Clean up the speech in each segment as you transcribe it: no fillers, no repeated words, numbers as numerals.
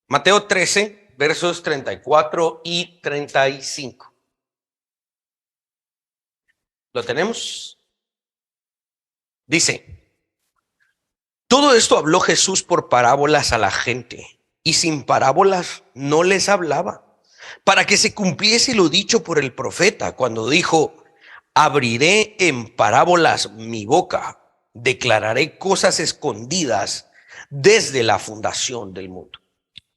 Mateo 13, versos 34 y 35. ¿Lo tenemos? Dice: todo esto habló Jesús por parábolas a la gente, y sin parábolas no les hablaba, para que se cumpliese lo dicho por el profeta, cuando dijo: abriré en parábolas mi boca, declararé cosas escondidas desde la fundación del mundo.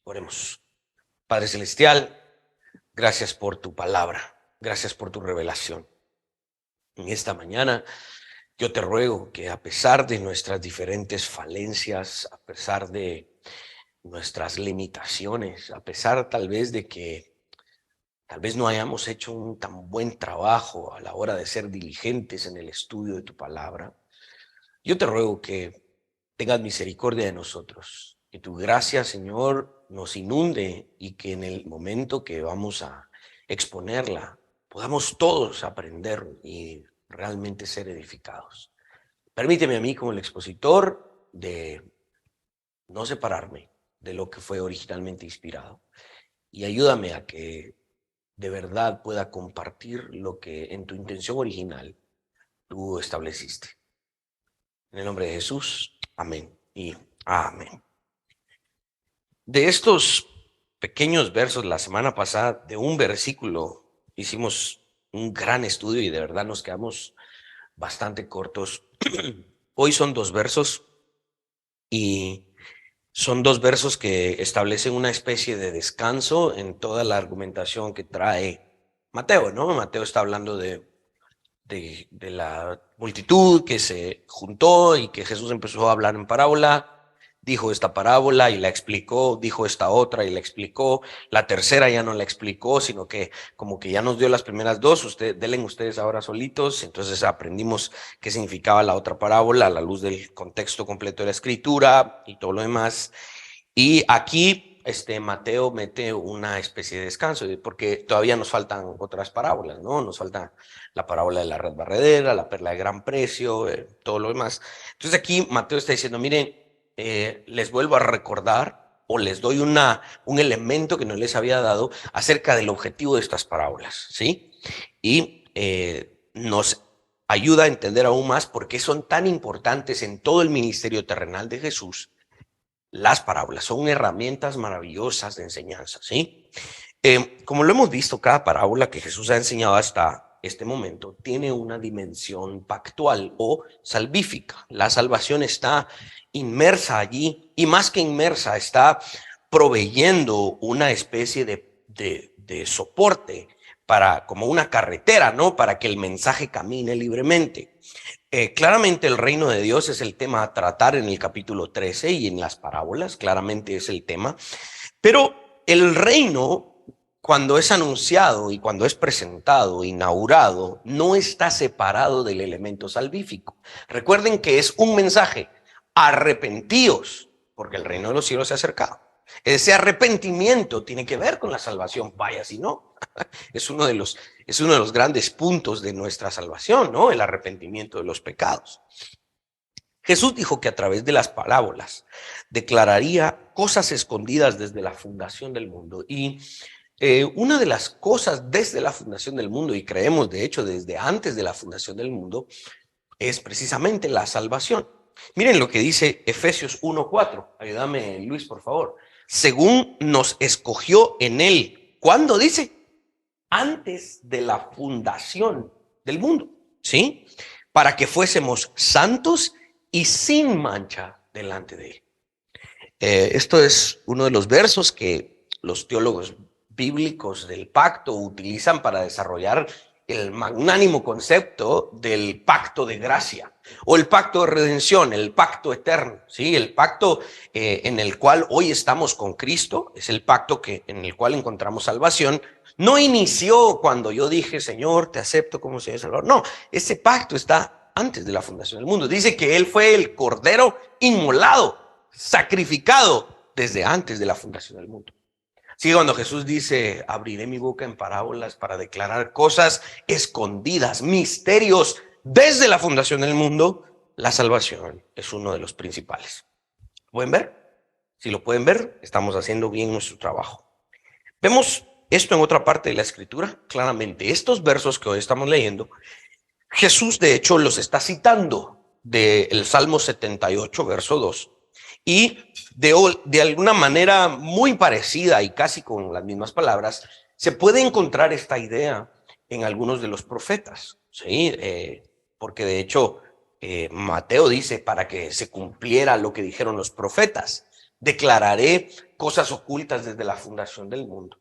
Oremos. Padre Celestial, gracias por tu palabra, gracias por tu revelación. En esta mañana yo te ruego que, a pesar de nuestras diferentes falencias, a pesar de nuestras limitaciones, a pesar tal vez de que tal vez no hayamos hecho un tan buen trabajo a la hora de ser diligentes en el estudio de tu palabra, yo te ruego que tengas misericordia de nosotros, que tu gracia, Señor, nos inunde, y que en el momento que vamos a exponerla podamos todos aprender y realmente ser edificados. Permíteme a mí, como el expositor, de no separarme de lo que fue originalmente inspirado, y ayúdame a que de verdad pueda compartir lo que en tu intención original tú estableciste. En el nombre de Jesús, amén y amén. De estos pequeños versos, la semana pasada, de un versículo, hicimos un gran estudio y de verdad nos quedamos bastante cortos. Hoy son dos versos, y son dos versos que establecen una especie de descanso en toda la argumentación que trae Mateo, ¿no? Mateo está hablando de la multitud que se juntó y que Jesús empezó a hablar en parábola. Dijo esta parábola y la explicó, dijo esta otra y la explicó, la tercera ya no la explicó, sino que como que ya nos dio las primeras dos, denle ustedes ahora solitos. Entonces aprendimos qué significaba la otra parábola a la luz del contexto completo de la escritura y todo lo demás. Y aquí Mateo mete una especie de descanso, porque todavía nos faltan otras parábolas, ¿no? Nos falta la parábola de la red barredera, la perla de gran precio, todo lo demás. Entonces aquí Mateo está diciendo: miren, les vuelvo a recordar, o les doy un elemento que no les había dado acerca del objetivo de estas parábolas, ¿sí? Y nos ayuda a entender aún más por qué son tan importantes en todo el ministerio terrenal de Jesús. Las parábolas son herramientas maravillosas de enseñanza, ¿sí? Como lo hemos visto, cada parábola que Jesús ha enseñado hasta este momento tiene una dimensión pactual o salvífica. La salvación está inmersa allí, y más que inmersa, está proveyendo una especie de soporte para, como una carretera, ¿no? Para que el mensaje camine libremente. Claramente el reino de Dios es el tema a tratar en el capítulo 13, y en las parábolas claramente es el tema. Pero el reino, cuando es anunciado y cuando es presentado, inaugurado, no está separado del elemento salvífico. Recuerden que es un mensaje: arrepentíos, porque el reino de los cielos se ha acercado. Ese arrepentimiento tiene que ver con la salvación, vaya si no. Es uno de los grandes puntos de nuestra salvación, ¿no? El arrepentimiento de los pecados. Jesús dijo que a través de las parábolas declararía cosas escondidas desde la fundación del mundo. Y una de las cosas desde la fundación del mundo, y creemos de hecho desde antes de la fundación del mundo, es precisamente la salvación. Miren lo que dice Efesios 1:4. Ayúdame, Luis, por favor. Según nos escogió en él. ¿Cuándo dice? Antes de la fundación del mundo, ¿sí? Para que fuésemos santos y sin mancha delante de él. Esto es uno de los versos que los teólogos bíblicos del pacto utilizan para desarrollar el magnánimo concepto del pacto de gracia, o el pacto de redención, el pacto eterno, ¿sí? El pacto en el cual hoy estamos con Cristo, es el pacto en el cual encontramos salvación. No inició cuando yo dije: Señor, te acepto como Señor y Salvador. No, ese pacto está antes de la fundación del mundo. Dice que Él fue el Cordero inmolado, sacrificado desde antes de la fundación del mundo. Así que cuando Jesús dice: abriré mi boca en parábolas para declarar cosas escondidas, misterios desde la fundación del mundo, la salvación es uno de los principales. ¿Pueden ver? Si lo pueden ver, estamos haciendo bien nuestro trabajo. Vemos esto en otra parte de la escritura, claramente. Estos versos que hoy estamos leyendo, Jesús de hecho los está citando del Salmo 78, verso 2. Y de alguna manera muy parecida y casi con las mismas palabras, se puede encontrar esta idea en algunos de los profetas, ¿sí? Porque de hecho Mateo dice, para que se cumpliera lo que dijeron los profetas, declararé cosas ocultas desde la fundación del mundo.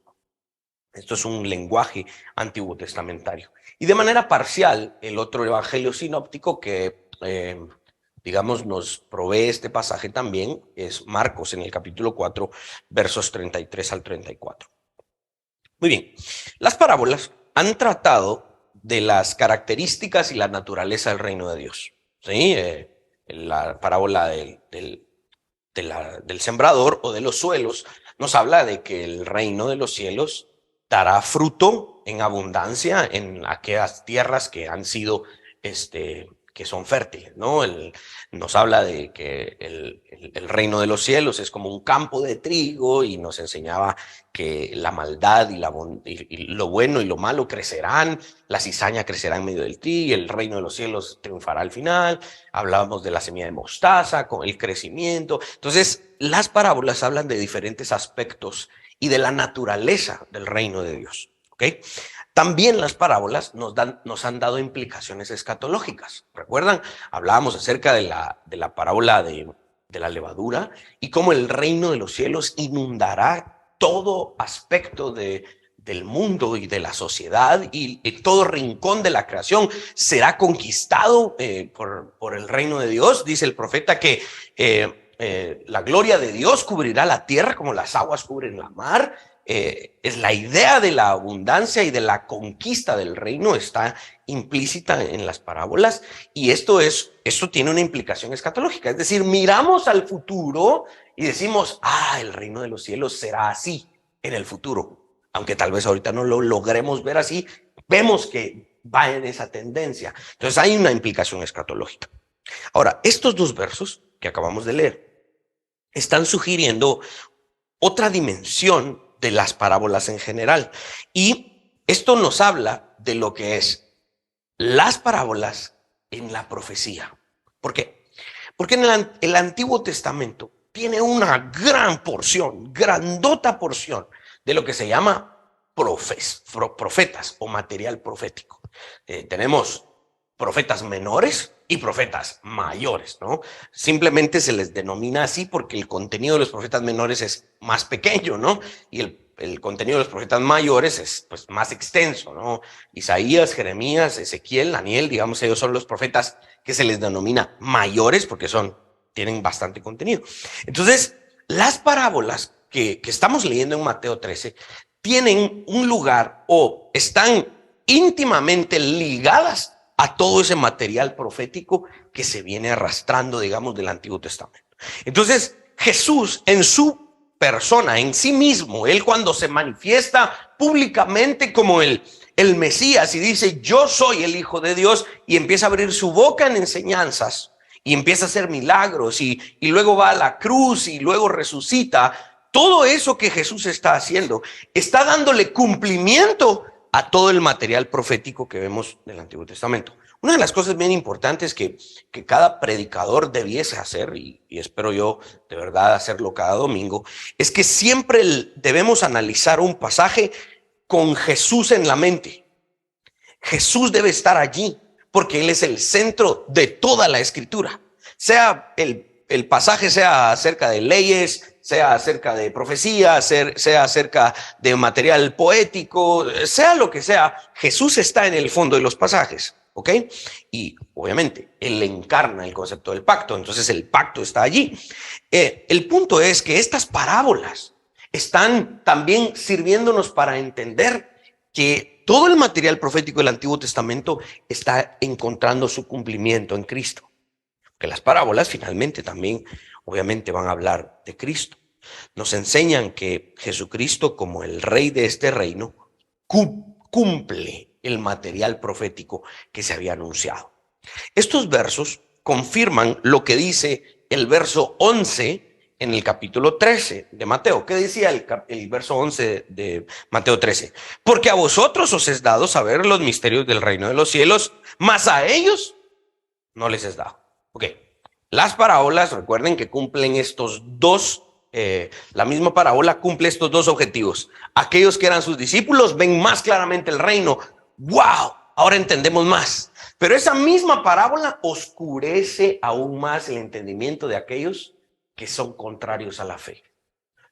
Esto es un lenguaje antiguo testamentario. Y de manera parcial, el otro evangelio sinóptico que, digamos, nos provee este pasaje también es Marcos en el capítulo 4, versos 33 al 34. Muy bien, las parábolas han tratado de las características y la naturaleza del reino de Dios. ¿Sí? La parábola del sembrador o de los suelos nos habla de que el reino de los cielos dará fruto en abundancia en aquellas tierras que han sido, que son fértiles, ¿no? Nos habla de que el reino de los cielos es como un campo de trigo y nos enseñaba que la maldad y lo bueno y lo malo crecerán, la cizaña crecerá en medio del trigo y el reino de los cielos triunfará al final. Hablábamos de la semilla de mostaza, con el crecimiento. Entonces, las parábolas hablan de diferentes aspectos y de la naturaleza del reino de Dios. ¿Ok? También las parábolas nos han dado implicaciones escatológicas. ¿Recuerdan? Hablábamos acerca de la parábola de la levadura y cómo el reino de los cielos inundará todo aspecto del mundo y de la sociedad y todo rincón de la creación será conquistado por el reino de Dios. Dice el profeta que la gloria de Dios cubrirá la tierra como las aguas cubren la mar. Es la idea de la abundancia y de la conquista del reino está implícita en las parábolas y esto tiene una implicación escatológica. Es decir, miramos al futuro y decimos, el reino de los cielos será así en el futuro. Aunque tal vez ahorita no lo logremos ver así, vemos que va en esa tendencia. Entonces hay una implicación escatológica. Ahora, estos dos versos que acabamos de leer están sugiriendo otra dimensión de las parábolas en general. Y esto nos habla de lo que es las parábolas en la profecía. ¿Por qué? Porque en el Antiguo Testamento tiene una gran porción, grandota porción, de lo que se llama profetas o material profético. Tenemos profetas menores y profetas mayores, ¿no? Simplemente se les denomina así porque el contenido de los profetas menores es más pequeño, ¿no? Y el contenido de los profetas mayores es pues más extenso, ¿no? Isaías, Jeremías, Ezequiel, Daniel, digamos, ellos son los profetas que se les denomina mayores porque tienen bastante contenido. Entonces, las parábolas que estamos leyendo en Mateo 13 tienen un lugar o están íntimamente ligadas a todo ese material profético que se viene arrastrando, digamos, del Antiguo Testamento. Entonces, Jesús en su persona, en sí mismo, él cuando se manifiesta públicamente como el Mesías y dice, yo soy el Hijo de Dios, y empieza a abrir su boca en enseñanzas y empieza a hacer milagros y luego va a la cruz y luego resucita. Todo eso que Jesús está haciendo está dándole cumplimiento a todo el material profético que vemos del Antiguo Testamento. Una de las cosas bien importantes que cada predicador debiese hacer, y espero yo de verdad hacerlo cada domingo, es que siempre debemos analizar un pasaje con Jesús en la mente. Jesús debe estar allí porque Él es el centro de toda la Escritura. Sea el pasaje sea acerca de leyes, sea acerca de profecía, sea acerca de material poético, sea lo que sea, Jesús está en el fondo de los pasajes, ¿ok? Y obviamente Él encarna el concepto del pacto, entonces el pacto está allí. El punto es que estas parábolas están también sirviéndonos para entender que todo el material profético del Antiguo Testamento está encontrando su cumplimiento en Cristo. Que las parábolas finalmente también obviamente van a hablar de Cristo. Nos enseñan que Jesucristo, como el rey de este reino, cumple el material profético que se había anunciado. Estos versos confirman lo que dice el verso 11 en el capítulo 13 de Mateo. ¿Qué decía el verso 11 de Mateo 13? Porque a vosotros os es dado saber los misterios del reino de los cielos, mas a ellos no les es dado. Ok. Las parábolas, recuerden que cumplen estos dos, la misma parábola cumple estos dos objetivos. Aquellos que eran sus discípulos ven más claramente el reino. ¡Wow! Ahora entendemos más. Pero esa misma parábola oscurece aún más el entendimiento de aquellos que son contrarios a la fe.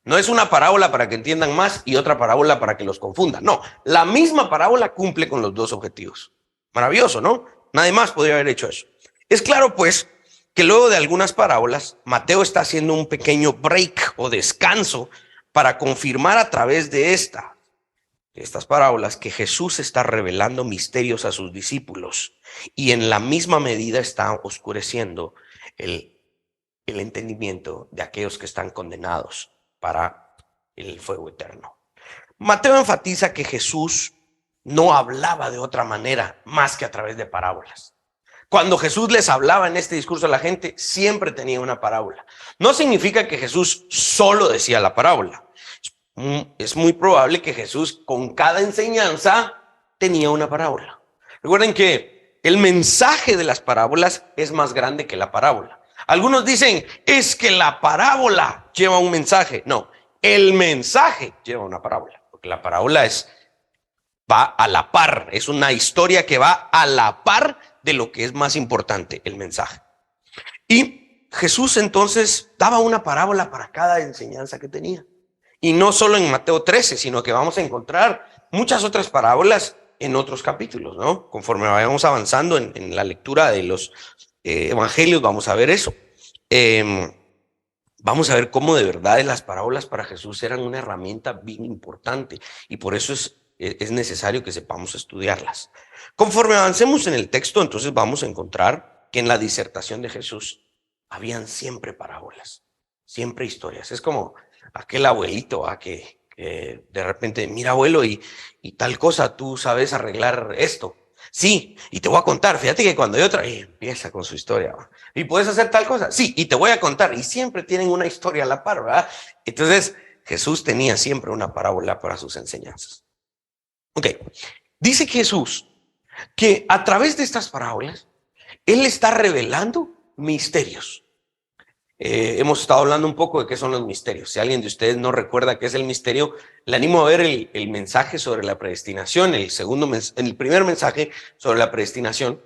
No es una parábola para que entiendan más y otra parábola para que los confundan. No, la misma parábola cumple con los dos objetivos. Maravilloso, ¿no? Nadie más podría haber hecho eso. Es claro, pues, que luego de algunas parábolas, Mateo está haciendo un pequeño break o descanso para confirmar a través de estas parábolas que Jesús está revelando misterios a sus discípulos y en la misma medida está oscureciendo el entendimiento de aquellos que están condenados para el fuego eterno. Mateo enfatiza que Jesús no hablaba de otra manera más que a través de parábolas. Cuando Jesús les hablaba en este discurso a la gente, siempre tenía una parábola. No significa que Jesús solo decía la parábola. Es muy probable que Jesús con cada enseñanza tenía una parábola. Recuerden que el mensaje de las parábolas es más grande que la parábola. Algunos dicen, es que la parábola lleva un mensaje. No, el mensaje lleva una parábola, porque la parábola va a la par, es una historia que va a la par de lo que es más importante, el mensaje. Y Jesús entonces daba una parábola para cada enseñanza que tenía. Y no solo en Mateo 13, sino que vamos a encontrar muchas otras parábolas en otros capítulos, ¿no? Conforme vayamos avanzando en la lectura de los evangelios, vamos a ver eso. Vamos a ver cómo de verdad las parábolas para Jesús eran una herramienta bien importante y por eso es necesario que sepamos estudiarlas. Conforme avancemos en el texto, entonces vamos a encontrar que en la disertación de Jesús habían siempre parábolas, siempre historias. Es como aquel abuelito que de repente, mira abuelo, y tal cosa, tú sabes arreglar esto. Sí, y te voy a contar, fíjate que cuando yo empieza con su historia, ¿va? Y puedes hacer tal cosa, sí, y te voy a contar, y siempre tienen una historia a la par, ¿verdad? Entonces Jesús tenía siempre una parábola para sus enseñanzas. Ok, dice Jesús que a través de estas parábolas, Él está revelando misterios. Hemos estado hablando un poco de qué son los misterios. Si alguien de ustedes no recuerda qué es el misterio, le animo a ver el mensaje sobre la predestinación, el primer mensaje sobre la predestinación.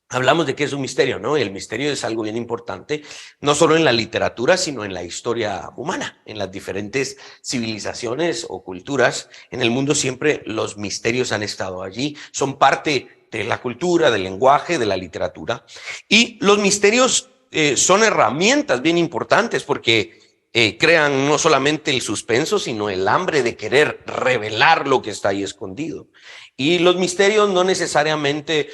Hablamos de qué es un misterio, ¿no? El misterio es algo bien importante, no solo en la literatura, sino en la historia humana, en las diferentes civilizaciones o culturas. En el mundo siempre los misterios han estado allí, son parte de la cultura, del lenguaje, de la literatura. Y los misterios son herramientas bien importantes porque crean no solamente el suspenso, sino el hambre de querer revelar lo que está ahí escondido. Y los misterios no necesariamente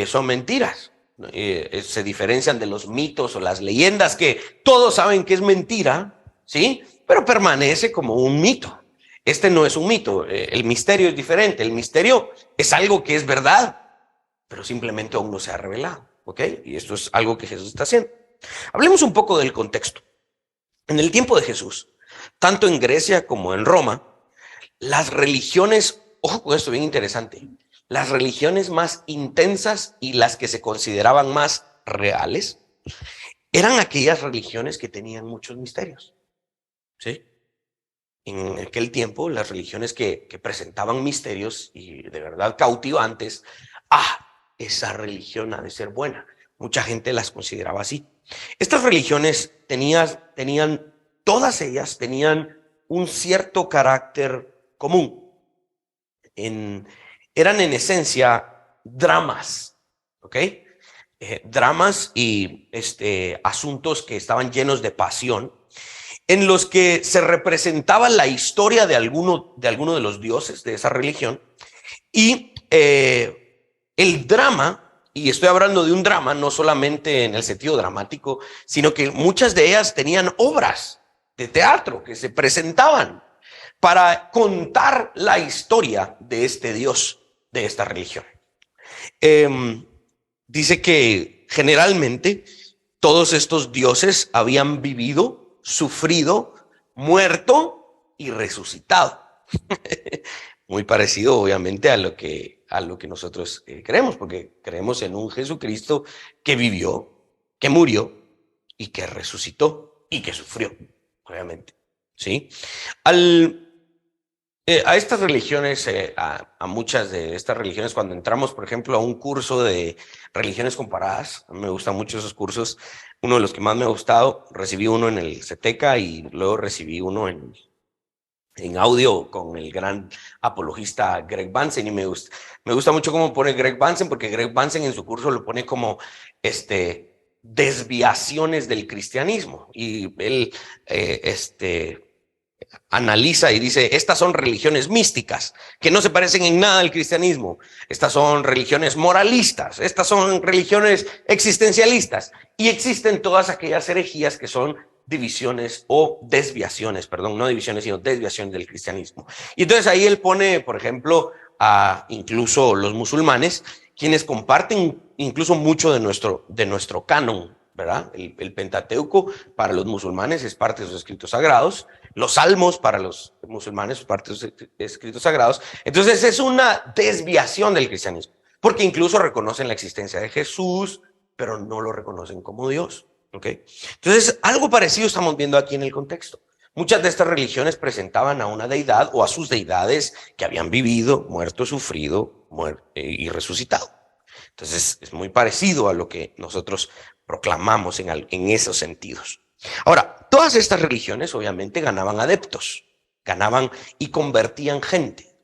son mentiras. Se diferencian de los mitos o las leyendas que todos saben que es mentira, ¿sí? Pero permanece como un mito. Este no es un mito, el misterio es diferente. El misterio es algo que es verdad, pero simplemente aún no se ha revelado, ¿ok? Y esto es algo que Jesús está haciendo. Hablemos un poco del contexto. En el tiempo de Jesús, tanto en Grecia como en Roma, las religiones, ojo con esto bien interesante, las religiones más intensas y las que se consideraban más reales, eran aquellas religiones que tenían muchos misterios, ¿sí? En aquel tiempo, las religiones que presentaban misterios y de verdad cautivantes, esa religión ha de ser buena. Mucha gente las consideraba así. Estas religiones todas ellas tenían un cierto carácter común. Eran en esencia dramas, ¿ok? Dramas y asuntos que estaban llenos de pasión, en los que se representaba la historia de alguno de los dioses de esa religión. Y el drama, y estoy hablando de un drama no solamente en el sentido dramático, sino que muchas de ellas tenían obras de teatro que se presentaban para contar la historia de este dios, de esta religión. Dice que generalmente todos estos dioses habían vivido sufrido, muerto y resucitado. Muy parecido, obviamente, a lo que nosotros creemos, porque creemos en un Jesucristo que vivió, que murió y que resucitó y que sufrió, obviamente. ¿Sí? A estas religiones, a muchas de estas religiones, cuando entramos, por ejemplo, a un curso de religiones comparadas, a mí me gustan mucho esos cursos. Uno de los que más me ha gustado, recibí uno en el CETECA y luego recibí uno en audio con el gran apologista Greg Vansen, y me gusta mucho cómo pone Greg Vansen, porque Greg Vansen en su curso lo pone como desviaciones del cristianismo, y él analiza y dice: estas son religiones místicas que no se parecen en nada al cristianismo, estas son religiones moralistas, estas son religiones existencialistas, y existen todas aquellas herejías que son divisiones o desviaciones, perdón, no divisiones, sino desviaciones del cristianismo. Y entonces ahí él pone, por ejemplo, a incluso los musulmanes, quienes comparten incluso mucho de nuestro canon, ¿verdad? El Pentateuco para los musulmanes es parte de sus escritos sagrados, los salmos para los musulmanes es parte de sus escritos sagrados. Entonces es una desviación del cristianismo, porque incluso reconocen la existencia de Jesús, pero no lo reconocen como Dios. ¿Okay? Entonces, algo parecido estamos viendo aquí en el contexto. Muchas de estas religiones presentaban a una deidad o a sus deidades que habían vivido, muerto, sufrido y resucitado. Entonces, es muy parecido a lo que nosotros proclamamos en esos sentidos. Ahora, todas estas religiones obviamente ganaban adeptos, ganaban y convertían gente.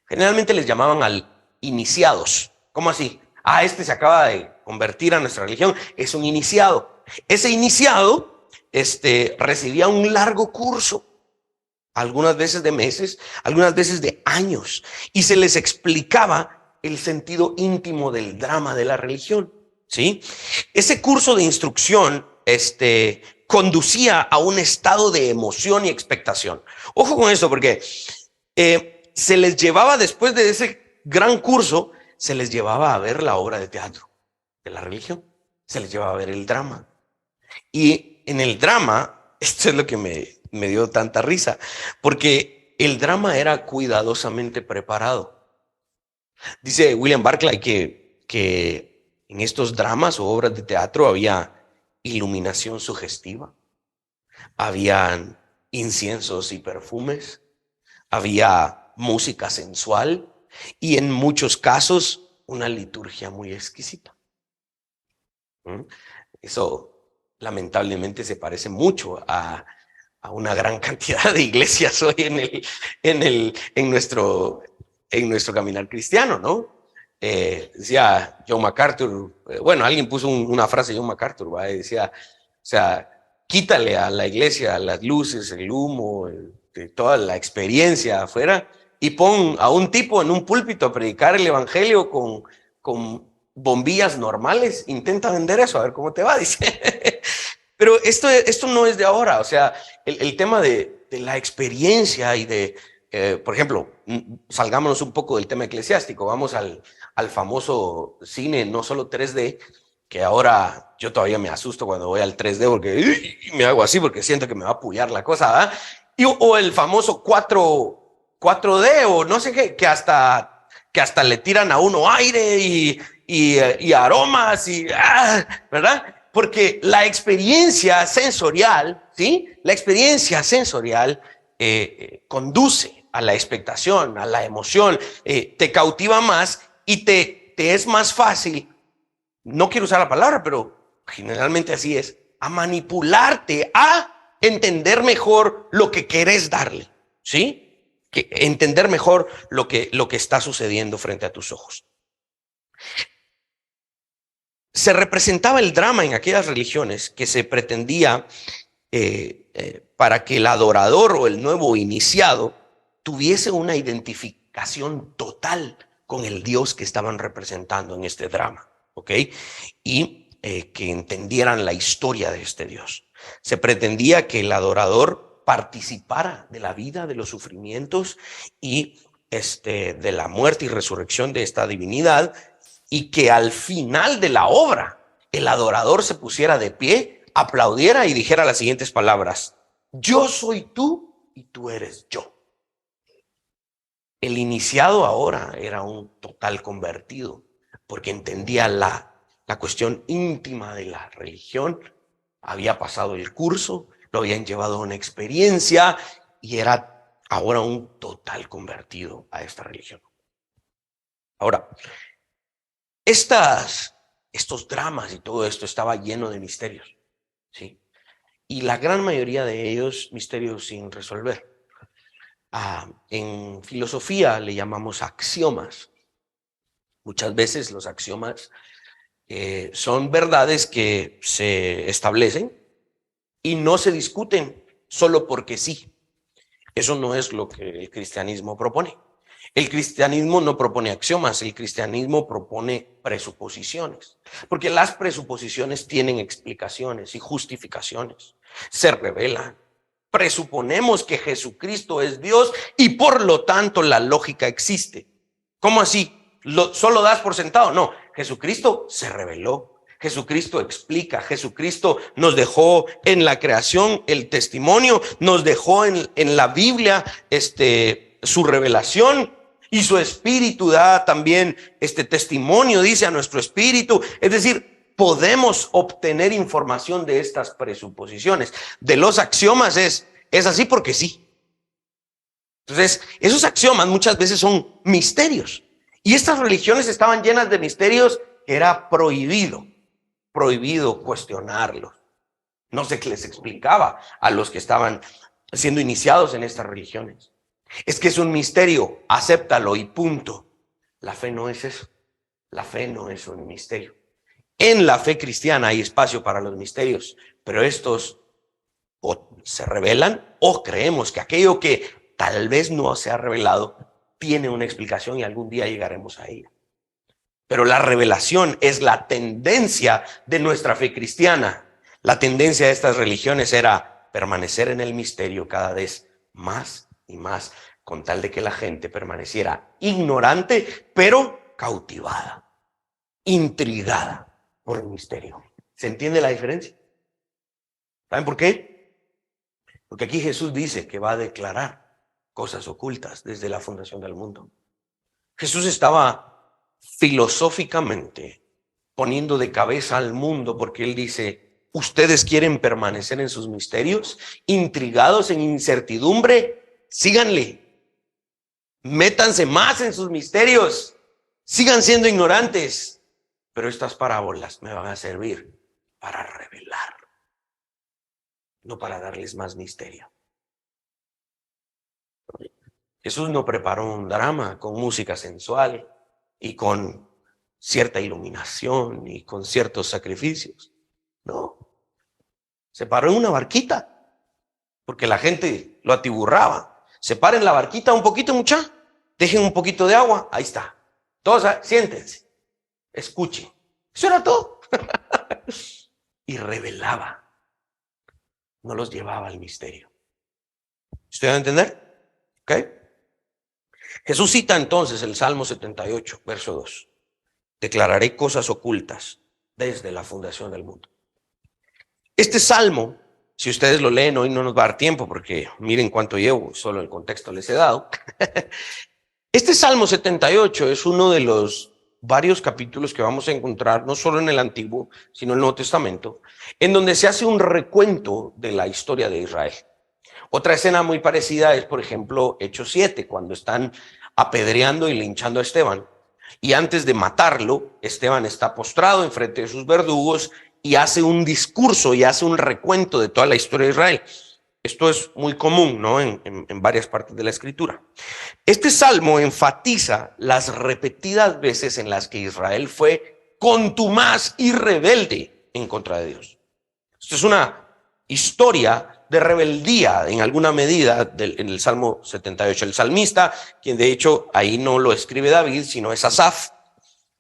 Generalmente les llamaban iniciados. ¿Cómo así? Este se acaba de convertir a nuestra religión, es un iniciado. Ese iniciado recibía un largo curso, algunas veces de meses, algunas veces de años, y se les explicaba el sentido íntimo del drama de la religión, ¿sí? Ese curso de instrucción conducía a un estado de emoción y expectación. Ojo con esto, porque se les llevaba, después de ese gran curso, se les llevaba a ver la obra de teatro de la religión, se les llevaba a ver el drama. Y en el drama, esto es lo que me dio tanta risa, porque el drama era cuidadosamente preparado. Dice William Barclay que en estos dramas o obras de teatro había iluminación sugestiva, habían inciensos y perfumes, había música sensual y en muchos casos una liturgia muy exquisita. Eso lamentablemente se parece mucho a una gran cantidad de iglesias hoy en nuestro caminar cristiano, ¿no? Decía John MacArthur, bueno, alguien puso una frase de John MacArthur, ¿va? Decía, o sea, quítale a la iglesia las luces, el humo, toda la experiencia afuera, y pon a un tipo en un púlpito a predicar el evangelio con bombillas normales, intenta vender eso, a ver cómo te va, dice. Pero esto no es de ahora, o sea, el tema de la experiencia y de, por ejemplo, salgámonos un poco del tema eclesiástico, vamos al famoso cine, no solo 3D, que ahora yo todavía me asusto cuando voy al 3D porque me hago así porque siento que me va a apoyar la cosa, ¿verdad? O el famoso 4D o no sé qué, que hasta le tiran a uno aire y aromas ¿verdad? Porque la experiencia sensorial, ¿sí? La experiencia sensorial conduce a la expectación, a la emoción, te cautiva más y te es más fácil, no quiero usar la palabra, pero generalmente así es, a manipularte, a entender mejor lo que querés darle, ¿sí? Entender mejor lo que está sucediendo frente a tus ojos. Se representaba el drama en aquellas religiones que se pretendía para que el adorador o el nuevo iniciado tuviese una identificación total con el Dios que estaban representando en este drama, ¿ok? Y que entendieran la historia de este Dios. Se pretendía que el adorador participara de la vida, de los sufrimientos y de la muerte y resurrección de esta divinidad, y que al final de la obra el adorador se pusiera de pie, aplaudiera y dijera las siguientes palabras: Yo soy tú y tú eres yo. El iniciado ahora era un total convertido, porque entendía la cuestión íntima de la religión. Había pasado el curso, lo habían llevado a una experiencia y era ahora un total convertido a esta religión. Ahora, estos dramas y todo esto estaba lleno de misterios, ¿sí? Y la gran mayoría de ellos misterios sin resolver. En filosofía le llamamos axiomas. Muchas veces los axiomas son verdades que se establecen y no se discuten solo porque sí. Eso no es lo que el cristianismo propone. El cristianismo no propone axiomas, el cristianismo propone presuposiciones, porque las presuposiciones tienen explicaciones y justificaciones, se revelan. Presuponemos que Jesucristo es Dios y por lo tanto la lógica existe. ¿Cómo así? ¿Solo das por sentado? No, Jesucristo se reveló. Jesucristo explica, Jesucristo nos dejó en la creación el testimonio, nos dejó en la Biblia su revelación y su espíritu da también este testimonio, dice a nuestro espíritu. Es decir, podemos obtener información de estas presuposiciones. De los axiomas es así porque sí. Entonces, esos axiomas muchas veces son misterios. Y estas religiones estaban llenas de misterios que era prohibido cuestionarlos. No sé qué les explicaba a los que estaban siendo iniciados en estas religiones. Es que es un misterio, acéptalo y punto. La fe no es eso. La fe no es un misterio. En la fe cristiana hay espacio para los misterios, pero estos o se revelan o creemos que aquello que tal vez no se ha revelado tiene una explicación y algún día llegaremos a ella. Pero la revelación es la tendencia de nuestra fe cristiana. La tendencia de estas religiones era permanecer en el misterio cada vez más y más, con tal de que la gente permaneciera ignorante, pero cautivada, intrigada por el misterio. ¿Se entiende la diferencia? ¿Saben por qué? Porque aquí Jesús dice que va a declarar cosas ocultas desde la fundación del mundo. Jesús estaba filosóficamente poniendo de cabeza al mundo, porque él dice: ustedes quieren permanecer en sus misterios, intrigados en incertidumbre, síganle, métanse más en sus misterios, sigan siendo ignorantes, pero estas parábolas me van a servir para revelar, no para darles más misterio. Jesús no preparó un drama con música sensual y con cierta iluminación y con ciertos sacrificios. No. Se paró en una barquita porque la gente lo atiburraba. Se para en la barquita un poquito, mucha. Dejen un poquito de agua. Ahí está. Todos siéntense. Escuchen. Eso era todo. Y revelaba. No los llevaba al misterio. ¿Estoy a entender? ¿Ok? Jesús cita entonces el Salmo 78, verso 2. Declararé cosas ocultas desde la fundación del mundo. Este salmo, si ustedes lo leen, hoy no nos va a dar tiempo porque miren cuánto llevo, solo el contexto les he dado. Este Salmo 78 es uno de los varios capítulos que vamos a encontrar, no solo en el Antiguo, sino en el Nuevo Testamento, en donde se hace un recuento de la historia de Israel. Otra escena muy parecida es, por ejemplo, Hechos 7, cuando están apedreando y linchando a Esteban. Y antes de matarlo, Esteban está postrado enfrente de sus verdugos y hace un discurso y hace un recuento de toda la historia de Israel. Esto es muy común, ¿no? En varias partes de la Escritura. Este salmo enfatiza las repetidas veces en las que Israel fue contumaz y rebelde en contra de Dios. Esto es una historia de rebeldía en alguna medida en el Salmo 78. El salmista, quien de hecho ahí no lo escribe David, sino es Asaf,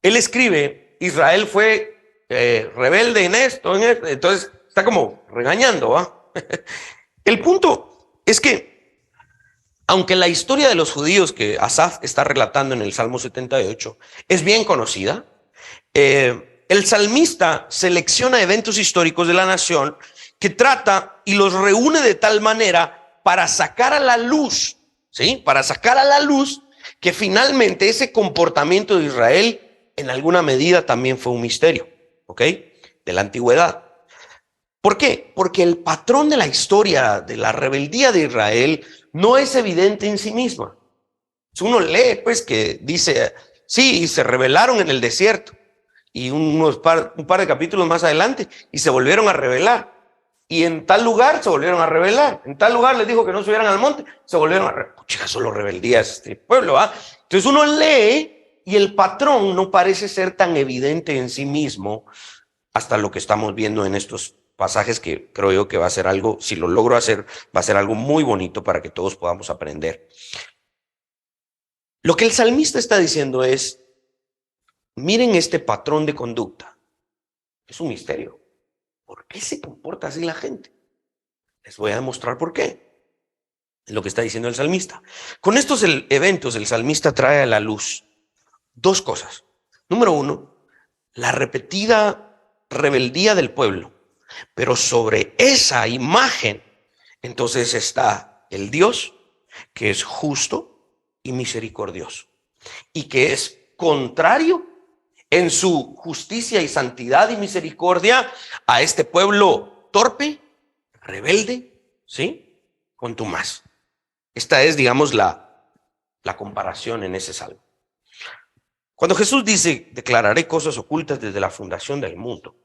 él escribe: Israel fue rebelde en esto, entonces está como regañando, ¿va? El punto es que, aunque la historia de los judíos que Asaf está relatando en el Salmo 78 es bien conocida, el salmista selecciona eventos históricos de la nación que trata y los reúne de tal manera para sacar a la luz, ¿sí? Para sacar a la luz que finalmente ese comportamiento de Israel en alguna medida también fue un misterio, ¿ok? De la antigüedad. ¿Por qué? Porque el patrón de la historia de la rebeldía de Israel no es evidente en sí misma. Si uno lee, pues, que dice, sí, se rebelaron en el desierto, y un par de capítulos más adelante, y se volvieron a rebelar. Y en tal lugar se volvieron a rebelar. En tal lugar les dijo que no subieran al monte, se volvieron a rebelar. Pucha, solo rebeldías este pueblo, ¿ah? Entonces uno lee y el patrón no parece ser tan evidente en sí mismo hasta lo que estamos viendo en estos pasajes, que creo yo que va a ser algo, si lo logro hacer, va a ser algo muy bonito para que todos podamos aprender. Lo que el salmista está diciendo es, miren este patrón de conducta. Es un misterio. ¿Por qué se comporta así la gente? Les voy a demostrar por qué. Es lo que está diciendo el salmista. Con estos eventos, el salmista trae a la luz dos cosas. Número uno, la repetida rebeldía del pueblo. Pero sobre esa imagen, entonces está el Dios que es justo y misericordioso, y que es contrario en su justicia y santidad y misericordia a este pueblo torpe, rebelde, ¿sí? Contumaz. Esta es, digamos, la comparación en ese salmo. Cuando Jesús dice, declararé cosas ocultas desde la fundación del mundo,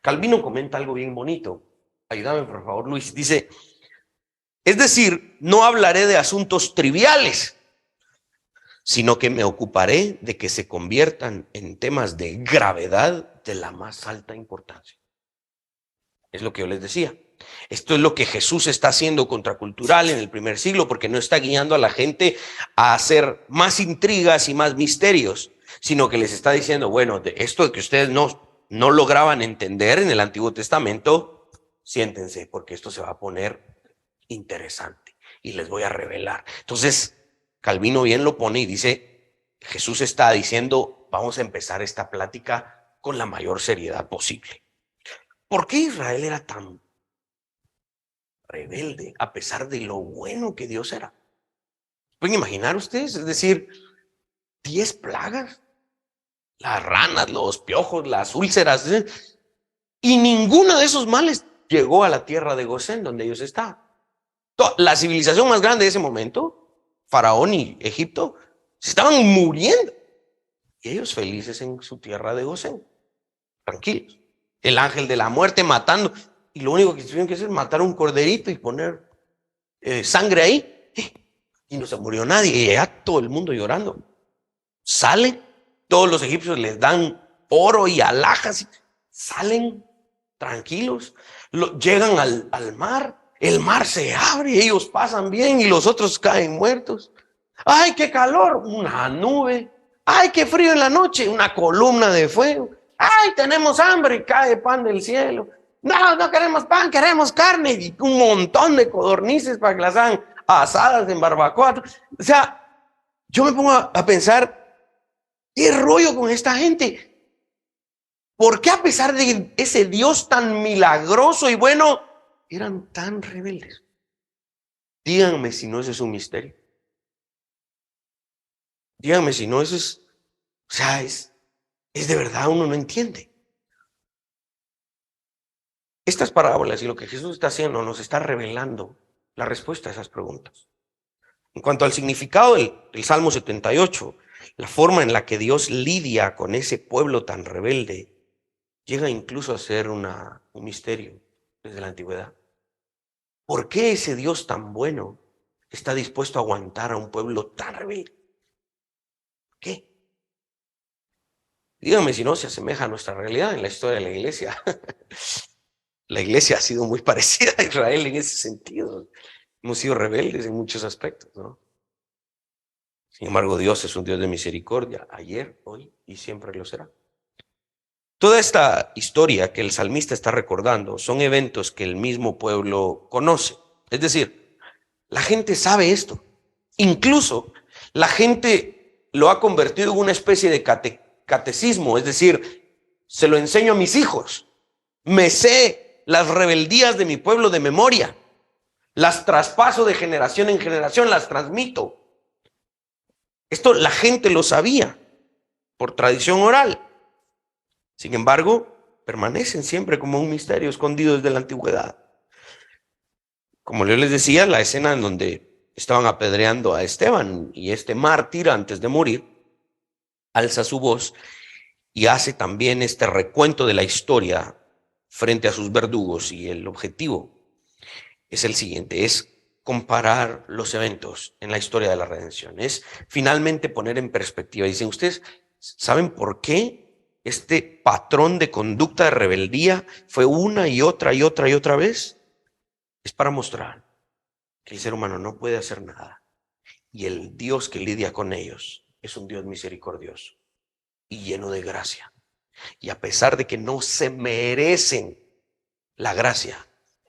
Calvino comenta algo bien bonito. Ayúdame, por favor, Luis. Dice, es decir, no hablaré de asuntos triviales, sino que me ocuparé de que se conviertan en temas de gravedad de la más alta importancia. Es lo que yo les decía. Esto es lo que Jesús está haciendo contracultural en el primer siglo, porque no está guiando a la gente a hacer más intrigas y más misterios, sino que les está diciendo, bueno, de esto de que ustedes no lograban entender en el Antiguo Testamento, siéntense, porque esto se va a poner interesante y les voy a revelar. Entonces, Calvino bien lo pone y dice, Jesús está diciendo, vamos a empezar esta plática con la mayor seriedad posible. ¿Por qué Israel era tan rebelde a pesar de lo bueno que Dios era? ¿Pueden imaginar ustedes? Es decir, 10 plagas, las ranas, los piojos, las úlceras, y ninguno de esos males llegó a la tierra de Gosén, donde ellos estaban. La civilización más grande de ese momento, Faraón y Egipto, se estaban muriendo. Y ellos felices en su tierra de Gosén, tranquilos. El ángel de la muerte matando. Y lo único que tuvieron que hacer es matar un corderito y poner sangre ahí. Y no se murió nadie. Y ya todo el mundo llorando. Salen, todos los egipcios les dan oro y alhajas. Salen tranquilos. Llegan al mar. El mar se abre, ellos pasan bien y los otros caen muertos. ¡Ay, qué calor! Una nube. ¡Ay, qué frío en la noche! Una columna de fuego. ¡Ay, tenemos hambre! Cae pan del cielo. No queremos pan, queremos carne. Y un montón de codornices para que las hagan asadas en barbacoa. O sea, yo me pongo a pensar, ¿qué rollo con esta gente? ¿Por qué a pesar de ese Dios tan milagroso y bueno, eran tan rebeldes? Díganme si no ese es un misterio. Díganme si no eso es, o sea, es de verdad, uno no entiende. Estas parábolas y lo que Jesús está haciendo nos está revelando la respuesta a esas preguntas. En cuanto al significado del Salmo 78, la forma en la que Dios lidia con ese pueblo tan rebelde, llega incluso a ser un misterio desde la antigüedad. ¿Por qué ese Dios tan bueno está dispuesto a aguantar a un pueblo tan rebelde? ¿Por qué? Díganme si no se asemeja a nuestra realidad en la historia de la iglesia. La iglesia ha sido muy parecida a Israel en ese sentido. Hemos sido rebeldes en muchos aspectos, ¿no? Sin embargo, Dios es un Dios de misericordia, ayer, hoy y siempre lo será. Toda esta historia que el salmista está recordando son eventos que el mismo pueblo conoce. Es decir, la gente sabe esto. Incluso la gente lo ha convertido en una especie de catecismo. Es decir, se lo enseño a mis hijos. Me sé las rebeldías de mi pueblo de memoria. Las traspaso de generación en generación, las transmito. Esto la gente lo sabía por tradición oral. Sin embargo, permanecen siempre como un misterio escondido desde la antigüedad. Como yo les decía, la escena en donde estaban apedreando a Esteban y este mártir antes de morir alza su voz y hace también este recuento de la historia frente a sus verdugos, y el objetivo es el siguiente: es comparar los eventos en la historia de la redención, es finalmente poner en perspectiva. Dicen, ¿ustedes saben por qué este patrón de conducta de rebeldía fue una y otra y otra y otra vez? Es para mostrar que el ser humano no puede hacer nada, y el Dios que lidia con ellos es un Dios misericordioso y lleno de gracia. Y a pesar de que no se merecen la gracia,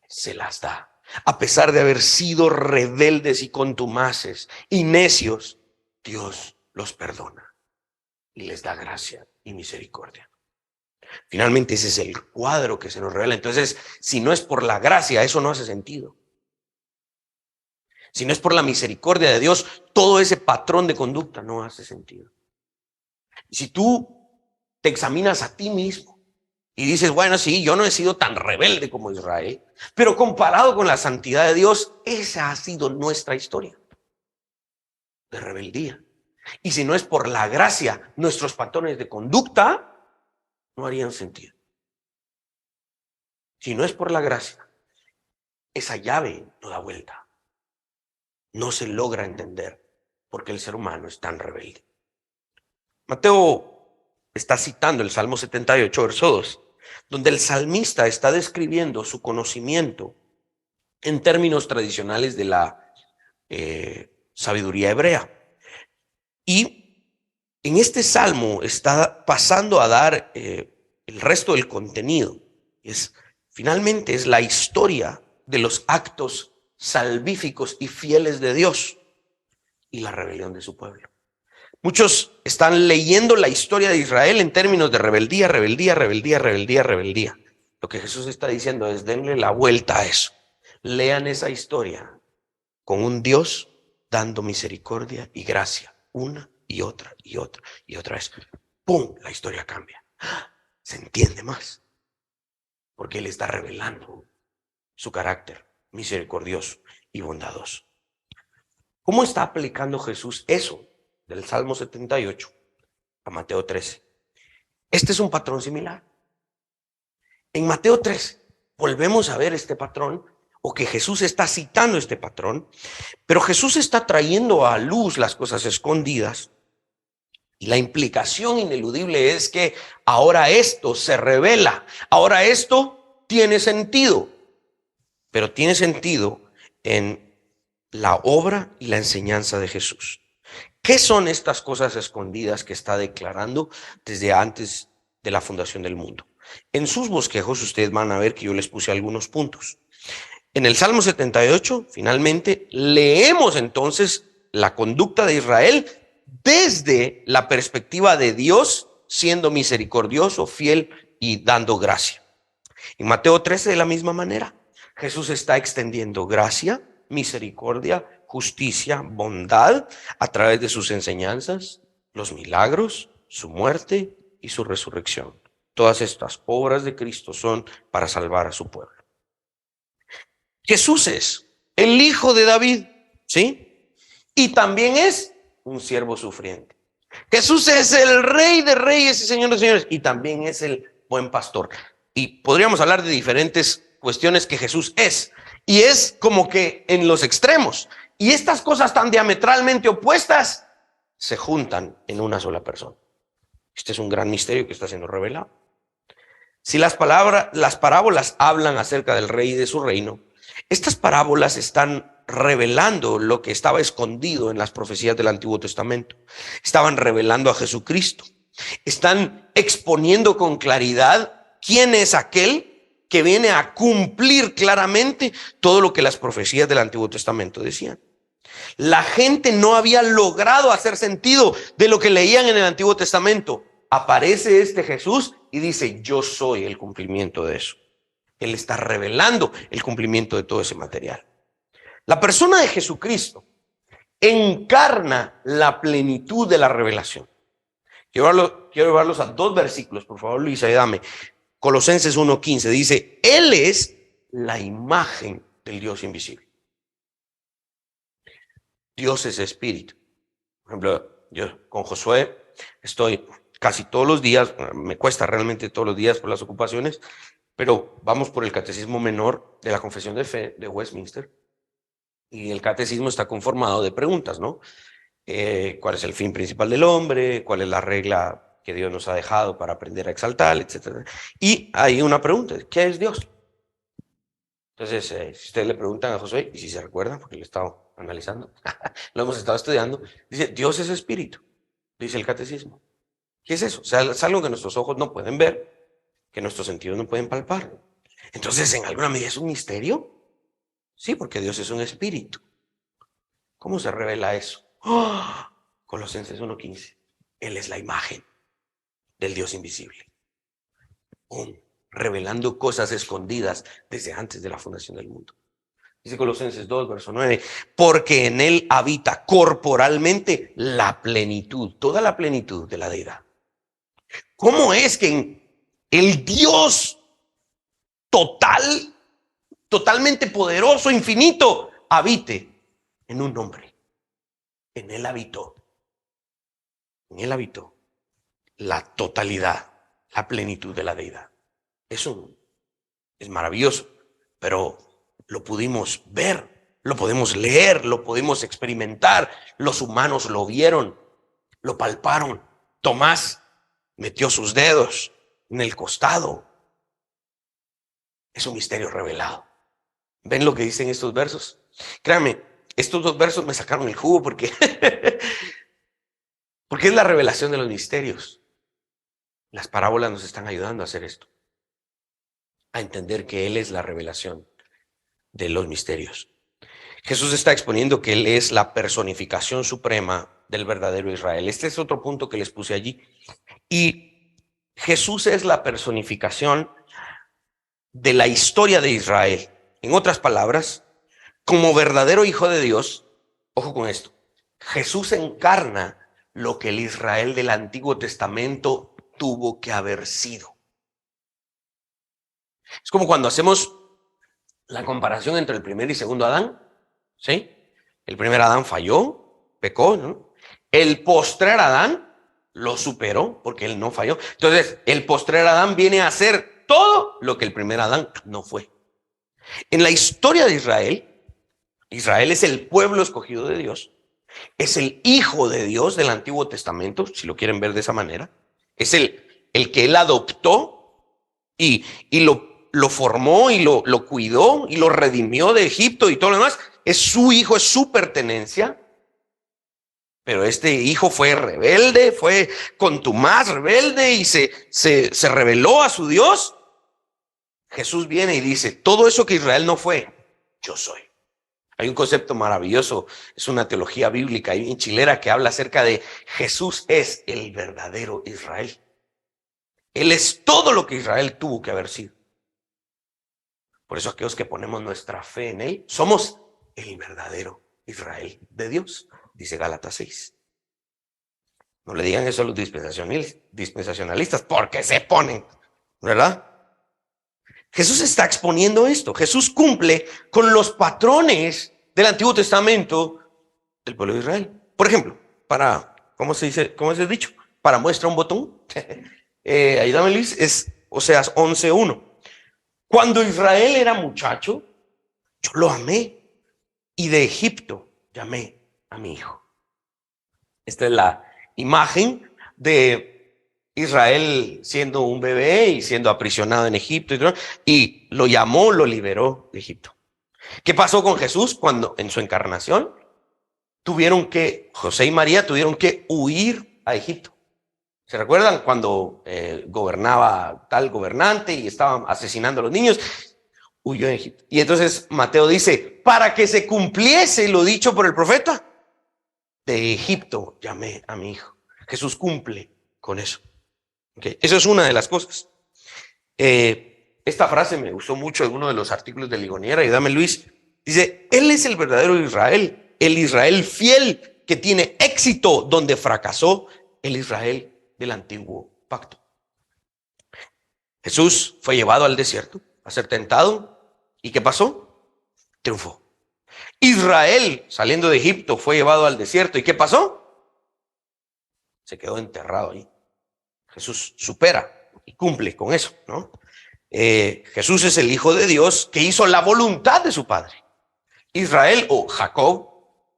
se las da. A pesar de haber sido rebeldes y contumaces y necios, Dios los perdona y les da gracia y misericordia. Finalmente, ese es el cuadro que se nos revela. Entonces, si no es por la gracia, eso no hace sentido. Si no es por la misericordia de Dios, todo ese patrón de conducta no hace sentido. Y si tú te examinas a ti mismo y dices, bueno, sí, yo no he sido tan rebelde como Israel, pero comparado con la santidad de Dios, esa ha sido nuestra historia de rebeldía. Y si no es por la gracia, nuestros patrones de conducta no harían sentido. Si no es por la gracia, esa llave no da vuelta. No se logra entender por qué el ser humano es tan rebelde. Mateo está citando el Salmo 78, verso 2, donde el salmista está describiendo su conocimiento en términos tradicionales de la sabiduría hebrea. Y en este salmo está pasando a dar el resto del contenido. Finalmente es la historia de los actos salvíficos y fieles de Dios y la rebelión de su pueblo. Muchos están leyendo la historia de Israel en términos de rebeldía, rebeldía, rebeldía, rebeldía, rebeldía. Lo que Jesús está diciendo es: denle la vuelta a eso. Lean esa historia con un Dios dando misericordia y gracia una y otra y otra y otra vez. ¡Pum! La historia cambia. Se entiende más porque Él está revelando su carácter misericordioso y bondadoso. ¿Cómo está aplicando Jesús eso del Salmo 78 a Mateo 13? Este es un patrón similar. En Mateo 13 volvemos a ver este patrón, o que Jesús está citando este patrón, pero Jesús está trayendo a luz las cosas escondidas, y la implicación ineludible es que ahora esto se revela, ahora esto tiene sentido, pero tiene sentido en la obra y la enseñanza de Jesús. ¿Qué son estas cosas escondidas que está declarando desde antes de la fundación del mundo? En sus bosquejos ustedes van a ver que yo les puse algunos puntos. En el Salmo 78, finalmente, leemos entonces la conducta de Israel desde la perspectiva de Dios siendo misericordioso, fiel y dando gracia. En Mateo 13, de la misma manera, Jesús está extendiendo gracia, misericordia, justicia, bondad a través de sus enseñanzas, los milagros, su muerte y su resurrección. Todas estas obras de Cristo son para salvar a su pueblo. Jesús es el hijo de David, ¿sí? Y también es un siervo sufriente. Jesús es el rey de reyes y señor de señores, y también es el buen pastor. Y podríamos hablar de diferentes cuestiones que Jesús es, y es como que en los extremos. Y estas cosas tan diametralmente opuestas se juntan en una sola persona. Este es un gran misterio que está siendo revelado. Si las parábolas hablan acerca del rey y de su reino, estas parábolas están revelando lo que estaba escondido en las profecías del Antiguo Testamento. Estaban revelando a Jesucristo. Están exponiendo con claridad quién es aquel que viene a cumplir claramente todo lo que las profecías del Antiguo Testamento decían. La gente no había logrado hacer sentido de lo que leían en el Antiguo Testamento. Aparece este Jesús y dice: yo soy el cumplimiento de eso. Él está revelando el cumplimiento de todo ese material. La persona de Jesucristo encarna la plenitud de la revelación. Quiero llevarlos a dos versículos, por favor, Luis, ayúdame. Colosenses 1:15 dice, Él es la imagen del Dios invisible. Dios es espíritu. Por ejemplo, yo con Josué estoy casi todos los días, me cuesta realmente todos los días por las ocupaciones, pero vamos por el catecismo menor de la Confesión de Fe de Westminster. Y el catecismo está conformado de preguntas, ¿no? ¿Cuál es el fin principal del hombre? ¿Cuál es la regla que Dios nos ha dejado para aprender a exaltar, etcétera? Y hay una pregunta, ¿qué es Dios? Entonces, si ustedes le preguntan a Josué, y si se recuerdan, porque lo he estado analizando, lo hemos estado estudiando, dice, Dios es espíritu, dice el catecismo. ¿Qué es eso? O sea, es algo que nuestros ojos no pueden ver, que nuestros sentidos no pueden palpar. Entonces, en alguna medida es un misterio. Sí, porque Dios es un espíritu. ¿Cómo se revela eso? ¡Oh! Colosenses 1:15. Él es la imagen del Dios invisible. Revelando cosas escondidas desde antes de la fundación del mundo. Dice Colosenses 2, verso 9, porque en él habita corporalmente la plenitud, toda la plenitud de la deidad. ¿Cómo es que en el Dios total, totalmente poderoso, infinito, habite en un hombre? En él habitó la totalidad, la plenitud de la deidad. Eso es maravilloso, pero lo pudimos ver, lo podemos leer, lo podemos experimentar. Los humanos lo vieron, lo palparon. Tomás metió sus dedos en el costado. Es un misterio revelado. ¿Ven lo que dicen estos versos? Créanme, estos dos versos me sacaron el jugo porque es la revelación de los misterios. Las parábolas nos están ayudando a hacer esto, a entender que Él es la revelación de los misterios. Jesús está exponiendo que Él es la personificación suprema del verdadero Israel. Este es otro punto que les puse allí. Y Jesús es la personificación de la historia de Israel. En otras palabras, como verdadero hijo de Dios, ojo con esto, Jesús encarna lo que el Israel del Antiguo Testamento tuvo que haber sido. Es como cuando hacemos la comparación entre el primer y segundo Adán, ¿sí? El primer Adán falló, pecó, ¿no? El postrer Adán lo superó porque él no falló. Entonces, el postrer Adán viene a hacer todo lo que el primer Adán no fue. En la historia de Israel, Israel es el pueblo escogido de Dios, es el hijo de Dios del Antiguo Testamento, si lo quieren ver de esa manera, es el que él adoptó y lo formó y lo cuidó y lo redimió de Egipto y todo lo demás. Es su hijo, es su pertenencia. Pero este hijo fue rebelde, fue contumaz, rebelde y se rebeló a su Dios. Jesús viene y dice, todo eso que Israel no fue, yo soy. Hay un concepto maravilloso, es una teología bíblica y chilera que habla acerca de Jesús es el verdadero Israel. Él es todo lo que Israel tuvo que haber sido. Por eso aquellos que ponemos nuestra fe en Él, somos el verdadero Israel de Dios, dice Gálatas 6. No le digan eso a los dispensacionalistas, porque se ponen, ¿verdad? Jesús está exponiendo esto. Jesús cumple con los patrones del Antiguo Testamento del pueblo de Israel. Por ejemplo, ¿cómo se dice? ¿Cómo es el dicho? Para muestra un botón. Ayúdame, Luis, es Oseas 11:1. Cuando Israel era muchacho, yo lo amé y de Egipto llamé a mi hijo. Esta es la imagen de Israel siendo un bebé y siendo aprisionado en Egipto y lo llamó, lo liberó de Egipto. ¿Qué pasó con Jesús cuando en su encarnación José y María tuvieron que huir a Egipto? ¿Se recuerdan cuando gobernaba tal gobernante y estaban asesinando a los niños? Huyó a Egipto. Y entonces Mateo dice, para que se cumpliese lo dicho por el profeta, de Egipto llamé a mi hijo. Jesús cumple con eso. Okay. Eso es una de las cosas. Esta frase me gustó mucho en uno de los artículos de Ligoniera. Ayúdame, Luis. Dice, Él es el verdadero Israel, el Israel fiel que tiene éxito donde fracasó el Israel del antiguo pacto. Jesús fue llevado al desierto a ser tentado. ¿Y qué pasó? Triunfó. Israel, saliendo de Egipto, fue llevado al desierto. ¿Y qué pasó? Se quedó enterrado ahí. Jesús supera y cumple con eso, ¿no? Jesús es el Hijo de Dios que hizo la voluntad de su Padre. Israel o Jacob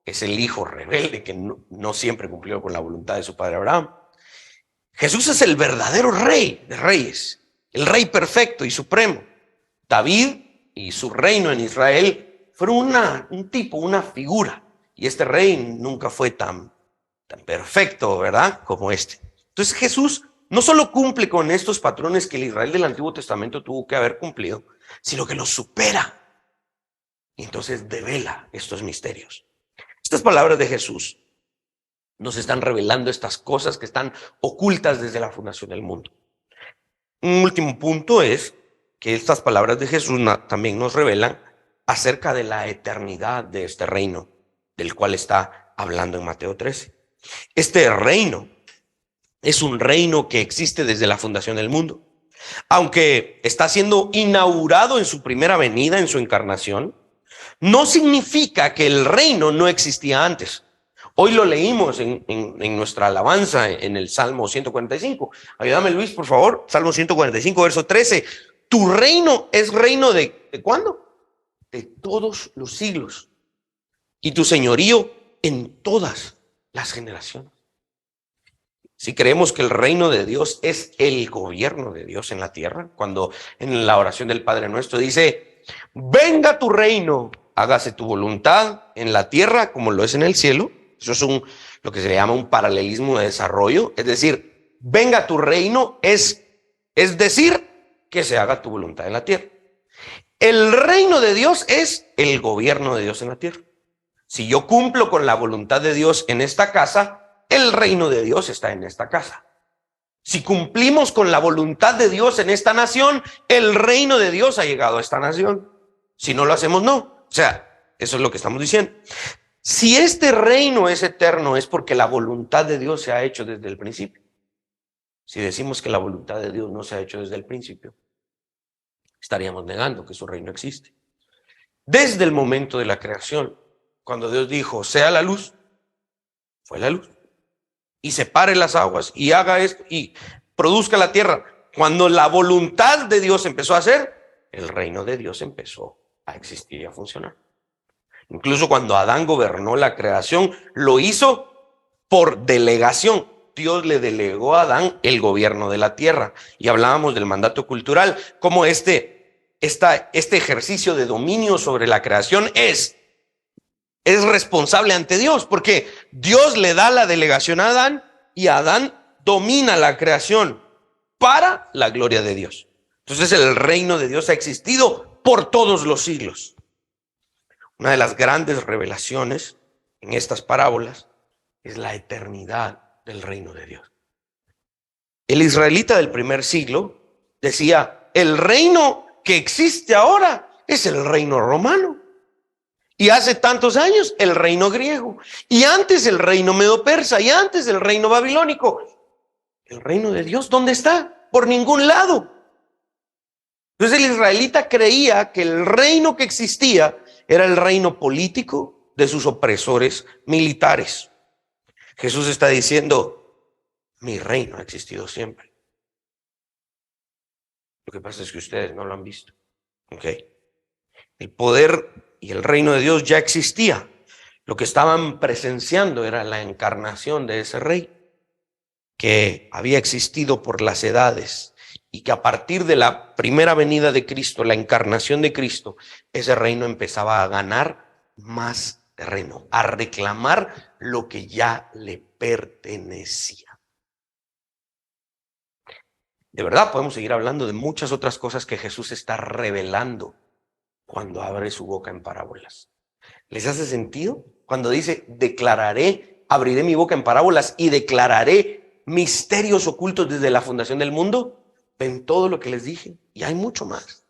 es el hijo rebelde que no siempre cumplió con la voluntad de su padre Abraham. Jesús es el verdadero rey de reyes, el rey perfecto y supremo. David y su reino en Israel fueron una figura. Y este rey nunca fue tan perfecto, ¿verdad? Como este. Entonces Jesús no solo cumple con estos patrones que el Israel del Antiguo Testamento tuvo que haber cumplido, sino que los supera. Y entonces devela estos misterios. Estas palabras de Jesús nos están revelando estas cosas que están ocultas desde la fundación del mundo. Un último punto es que estas palabras de Jesús también nos revelan acerca de la eternidad de este reino, del cual está hablando en Mateo 13. Este reino es un reino que existe desde la fundación del mundo. Aunque está siendo inaugurado en su primera venida, en su encarnación, no significa que el reino no existía antes. Hoy lo leímos en nuestra alabanza en el Salmo 145. Ayúdame, Luis, por favor. Salmo 145, verso 13. Tu reino es reino ¿de cuándo? De todos los siglos. Y tu señorío en todas las generaciones. Si creemos que el reino de Dios es el gobierno de Dios en la tierra, cuando en la oración del Padre Nuestro dice, venga tu reino, hágase tu voluntad en la tierra como lo es en el cielo. Eso es lo que se le llama un paralelismo de desarrollo. Es decir, venga tu reino es decir, que se haga tu voluntad en la tierra. El reino de Dios es el gobierno de Dios en la tierra. Si yo cumplo con la voluntad de Dios en esta casa, el reino de Dios está en esta casa. Si cumplimos con la voluntad de Dios en esta nación, el reino de Dios ha llegado a esta nación. Si no lo hacemos, no. O sea, eso es lo que estamos diciendo. Si este reino es eterno, es porque la voluntad de Dios se ha hecho desde el principio. Si decimos que la voluntad de Dios no se ha hecho desde el principio, estaríamos negando que su reino existe. Desde el momento de la creación, cuando Dios dijo, sea la luz, fue la luz. Y separe las aguas y haga esto y produzca la tierra. Cuando la voluntad de Dios empezó a hacer, el reino de Dios empezó a existir y a funcionar. Incluso cuando Adán gobernó la creación, lo hizo por delegación. Dios le delegó a Adán el gobierno de la tierra. Y hablábamos del mandato cultural, como este ejercicio de dominio sobre la creación es responsable ante Dios, porque Dios le da la delegación a Adán y Adán domina la creación para la gloria de Dios. Entonces el reino de Dios ha existido por todos los siglos. Una de las grandes revelaciones en estas parábolas es la eternidad del reino de Dios. El israelita del primer siglo decía, el reino que existe ahora es el reino romano. Y hace tantos años el reino griego. Y antes el reino medo-persa. Y antes el reino babilónico. El reino de Dios, ¿dónde está? Por ningún lado. Entonces el israelita creía que el reino que existía era el reino político de sus opresores militares. Jesús está diciendo, mi reino ha existido siempre. Lo que pasa es que ustedes no lo han visto. ¿Ok? El poder y el reino de Dios ya existía. Lo que estaban presenciando era la encarnación de ese rey que había existido por las edades y que a partir de la primera venida de Cristo, la encarnación de Cristo, ese reino empezaba a ganar más terreno, a reclamar lo que ya le pertenecía. De verdad podemos seguir hablando de muchas otras cosas que Jesús está revelando cuando abre su boca en parábolas. ¿Les hace sentido? Cuando dice, abriré mi boca en parábolas y declararé misterios ocultos desde la fundación del mundo. ven todo lo que les dije y hay mucho más,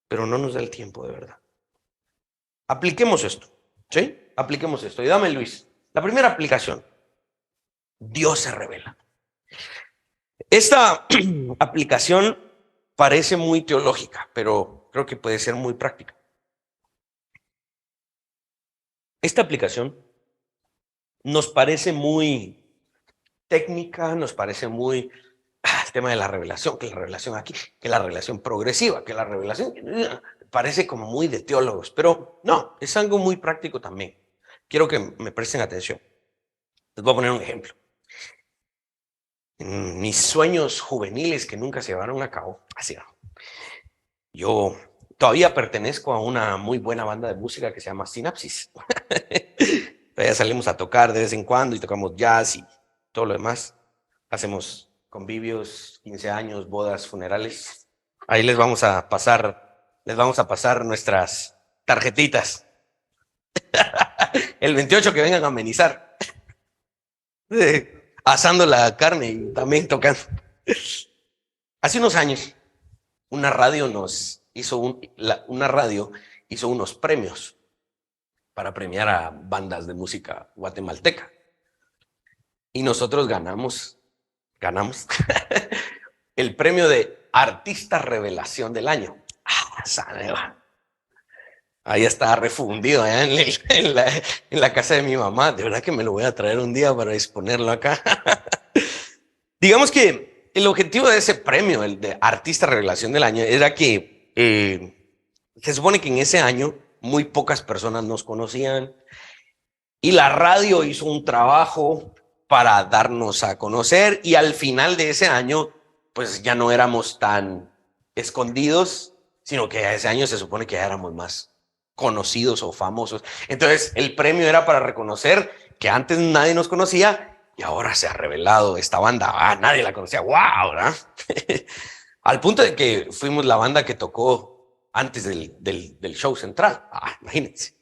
pero no nos da el tiempo de verdad. Apliquemos esto, ¿sí? Apliquemos esto. Y dame, Luis, la primera aplicación. Dios se revela. Esta aplicación parece muy teológica, pero creo que puede ser muy práctica. Esta aplicación nos parece muy técnica, nos parece muy el tema de la revelación, que la revelación aquí, que la revelación progresiva, que la revelación parece como muy de teólogos, pero no, es algo muy práctico también. Quiero que me presten atención. Les voy a poner un ejemplo. En mis sueños juveniles que nunca se llevaron a cabo, así, yo todavía pertenezco a una muy buena banda de música que se llama Sinapsis. Todavía salimos a tocar de vez en cuando y tocamos jazz y todo lo demás. Hacemos convivios, 15 años, bodas, funerales. Ahí les vamos a pasar nuestras tarjetitas. El 28 que vengan a amenizar. Asando la carne y también tocando. Hace unos años, una radio hizo unos premios para premiar a bandas de música guatemalteca. Y nosotros ganamos el premio de Artista Revelación del Año. Ahí está refundido en la casa de mi mamá. De verdad que me lo voy a traer un día para exponerlo acá. Digamos que el objetivo de ese premio, el de Artista Revelación del Año, era que se supone que en ese año muy pocas personas nos conocían y la radio hizo un trabajo para darnos a conocer y al final de ese año pues ya no éramos tan escondidos, sino que ese año se supone que ya éramos más conocidos o famosos. Entonces el premio era para reconocer que antes nadie nos conocía y ahora se ha revelado esta banda. Nadie la conocía. ¡Wow! ¿Verdad? Al punto de que fuimos la banda que tocó antes del show central. Imagínense.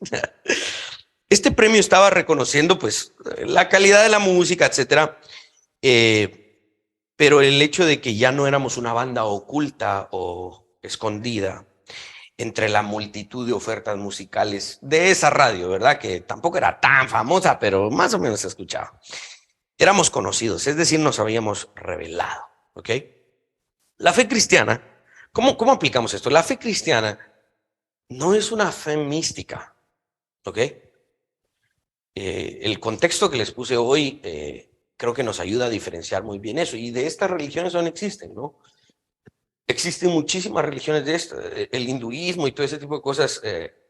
Este premio estaba reconociendo pues la calidad de la música, etcétera, pero el hecho de que ya no éramos una banda oculta o escondida entre la multitud de ofertas musicales de esa radio, ¿verdad? Que tampoco era tan famosa, pero más o menos se escuchaba. Éramos conocidos, es decir, nos habíamos revelado, ¿ok? La fe cristiana, ¿cómo aplicamos esto? La fe cristiana no es una fe mística, ¿ok? El contexto que les puse hoy creo que nos ayuda a diferenciar muy bien eso. Y de estas religiones no existen, ¿no? Existen muchísimas religiones de esto, el hinduismo y todo ese tipo de cosas.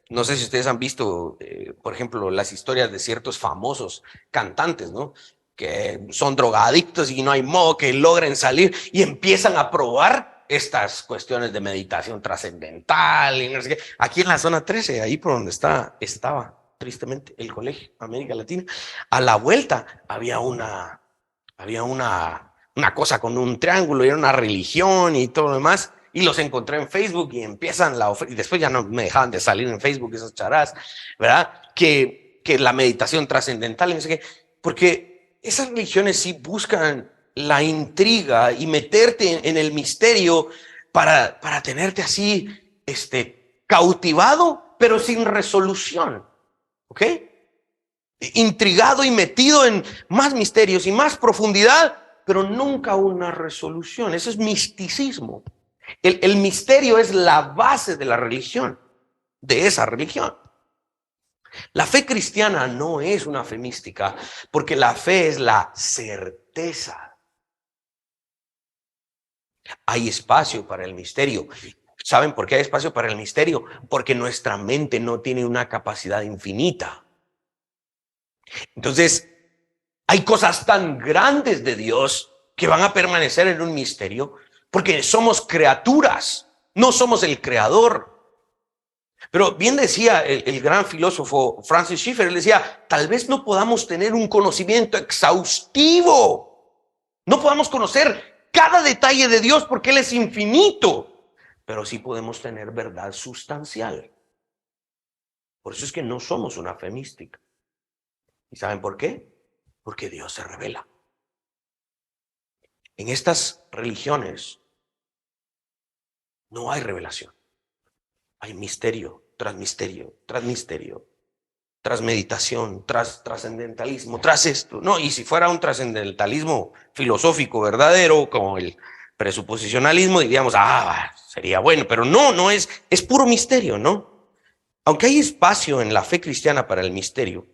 No sé si ustedes han visto, por ejemplo, las historias de ciertos famosos cantantes, ¿no? Que son drogadictos y no hay modo que logren salir y empiezan a probar estas cuestiones de meditación trascendental y no sé qué. Aquí en la zona 13, ahí por donde estaba tristemente el colegio América Latina, a la vuelta había una cosa con un triángulo y era una religión y todo lo demás. Y los encontré en Facebook y empiezan y después ya no me dejaban de salir en Facebook esas charadas, ¿verdad? Que la meditación trascendental y no sé qué, porque esas religiones sí buscan la intriga y meterte en el misterio para tenerte así, cautivado, pero sin resolución, ¿ok? Intrigado y metido en más misterios y más profundidad, pero nunca una resolución. Eso es misticismo. El misterio es la base de la religión, de esa religión. La fe cristiana no es una fe mística, porque la fe es la certeza. Hay espacio para el misterio. ¿Saben por qué hay espacio para el misterio? Porque nuestra mente no tiene una capacidad infinita. Entonces, hay cosas tan grandes de Dios que van a permanecer en un misterio porque somos criaturas, no somos el creador. Pero bien decía el gran filósofo Francis Schaeffer, él decía, tal vez no podamos tener un conocimiento exhaustivo, no podamos conocer cada detalle de Dios porque Él es infinito, pero sí podemos tener verdad sustancial. Por eso es que no somos una fe mística. ¿Y saben por qué? Porque Dios se revela. En estas religiones no hay revelación. Hay misterio tras misterio, tras misterio, tras meditación, tras trascendentalismo, tras esto. No, y si fuera un trascendentalismo filosófico verdadero, como el presuposicionalismo, diríamos, sería bueno, pero no es puro misterio, ¿no? Aunque hay espacio en la fe cristiana para el misterio,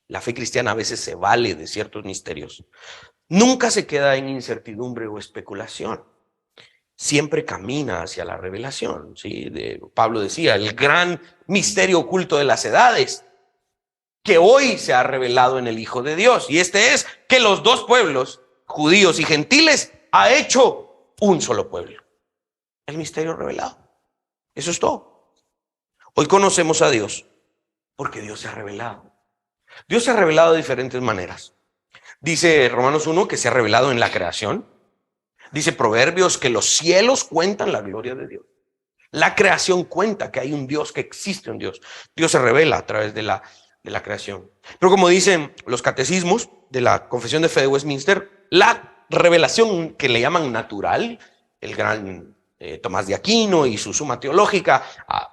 la fe cristiana a veces se vale de ciertos misterios. Nunca se queda en incertidumbre o especulación. Siempre camina hacia la revelación. ¿Sí? Pablo decía, el gran misterio oculto de las edades, que hoy se ha revelado en el Hijo de Dios. Y este es que los dos pueblos, judíos y gentiles, ha hecho un solo pueblo. El misterio revelado. Eso es todo. Hoy conocemos a Dios porque Dios se ha revelado. Dios se ha revelado de diferentes maneras. Dice Romanos 1 que se ha revelado en la creación. Dice Proverbios que los cielos cuentan la gloria de Dios. La creación cuenta que hay un Dios, que existe un Dios. Dios se revela a través de la creación. Pero como dicen los catecismos de la Confesión de Fe de Westminster, la revelación que le llaman natural, el gran Tomás de Aquino y su Suma Teológica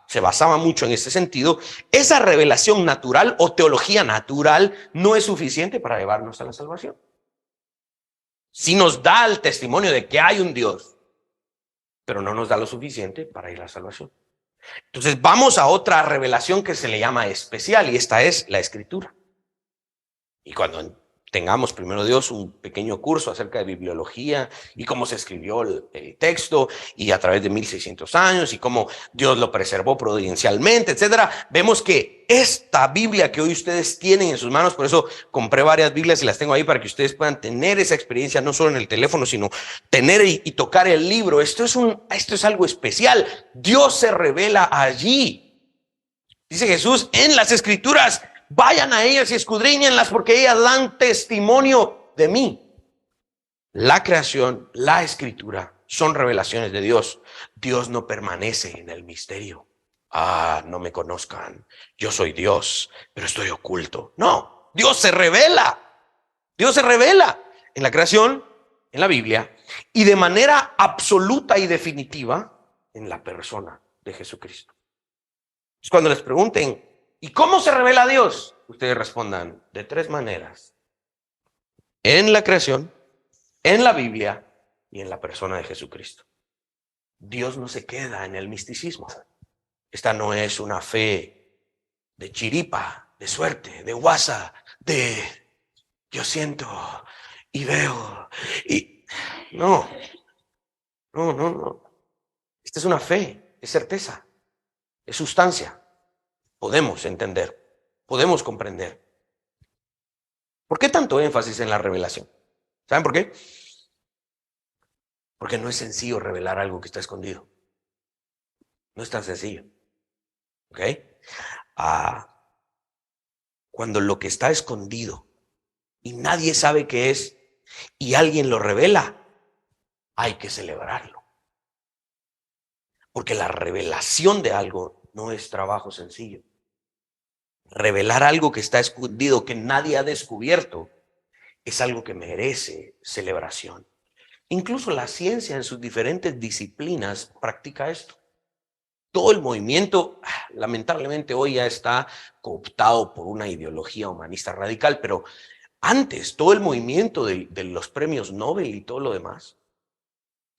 se basaba mucho en ese sentido. Esa revelación natural o teología natural no es suficiente para llevarnos a la salvación. Sí nos da el testimonio de que hay un Dios, pero no nos da lo suficiente para ir a la salvación. Entonces vamos a otra revelación que se le llama especial, y esta es la Escritura. Y cuando tengamos, primero Dios, un pequeño curso acerca de bibliología y cómo se escribió el texto y a través de 1600 años y cómo Dios lo preservó providencialmente, etcétera, vemos que esta Biblia que hoy ustedes tienen en sus manos, por eso compré varias Biblias y las tengo ahí para que ustedes puedan tener esa experiencia no solo en el teléfono, sino tener y tocar el libro. Esto es algo especial. Dios se revela allí. Dice Jesús en las Escrituras: vayan a ellas y escudriñenlas porque ellas dan testimonio de mí. La creación, la Escritura son revelaciones de Dios. Dios no permanece en el misterio. No me conozcan. Yo soy Dios, pero estoy oculto. No, Dios se revela. Dios se revela en la creación, en la Biblia, y de manera absoluta y definitiva en la persona de Jesucristo. Es cuando les pregunten, ¿y cómo se revela Dios? Ustedes respondan de tres maneras: en la creación, en la Biblia y en la persona de Jesucristo. Dios no se queda en el misticismo. Esta no es una fe de chiripa, de suerte, de guasa, de yo siento y veo y no. Esta es una fe, es certeza, es sustancia. Podemos entender, podemos comprender. ¿Por qué tanto énfasis en la revelación? ¿Saben por qué? Porque no es sencillo revelar algo que está escondido. No es tan sencillo. ¿Ok? Cuando lo que está escondido y nadie sabe qué es y alguien lo revela, hay que celebrarlo. Porque la revelación de algo no es trabajo sencillo. Revelar algo que está escondido, que nadie ha descubierto, es algo que merece celebración. Incluso la ciencia en sus diferentes disciplinas practica esto. Todo el movimiento, lamentablemente hoy ya está cooptado por una ideología humanista radical, pero antes todo el movimiento de los premios Nobel y todo lo demás,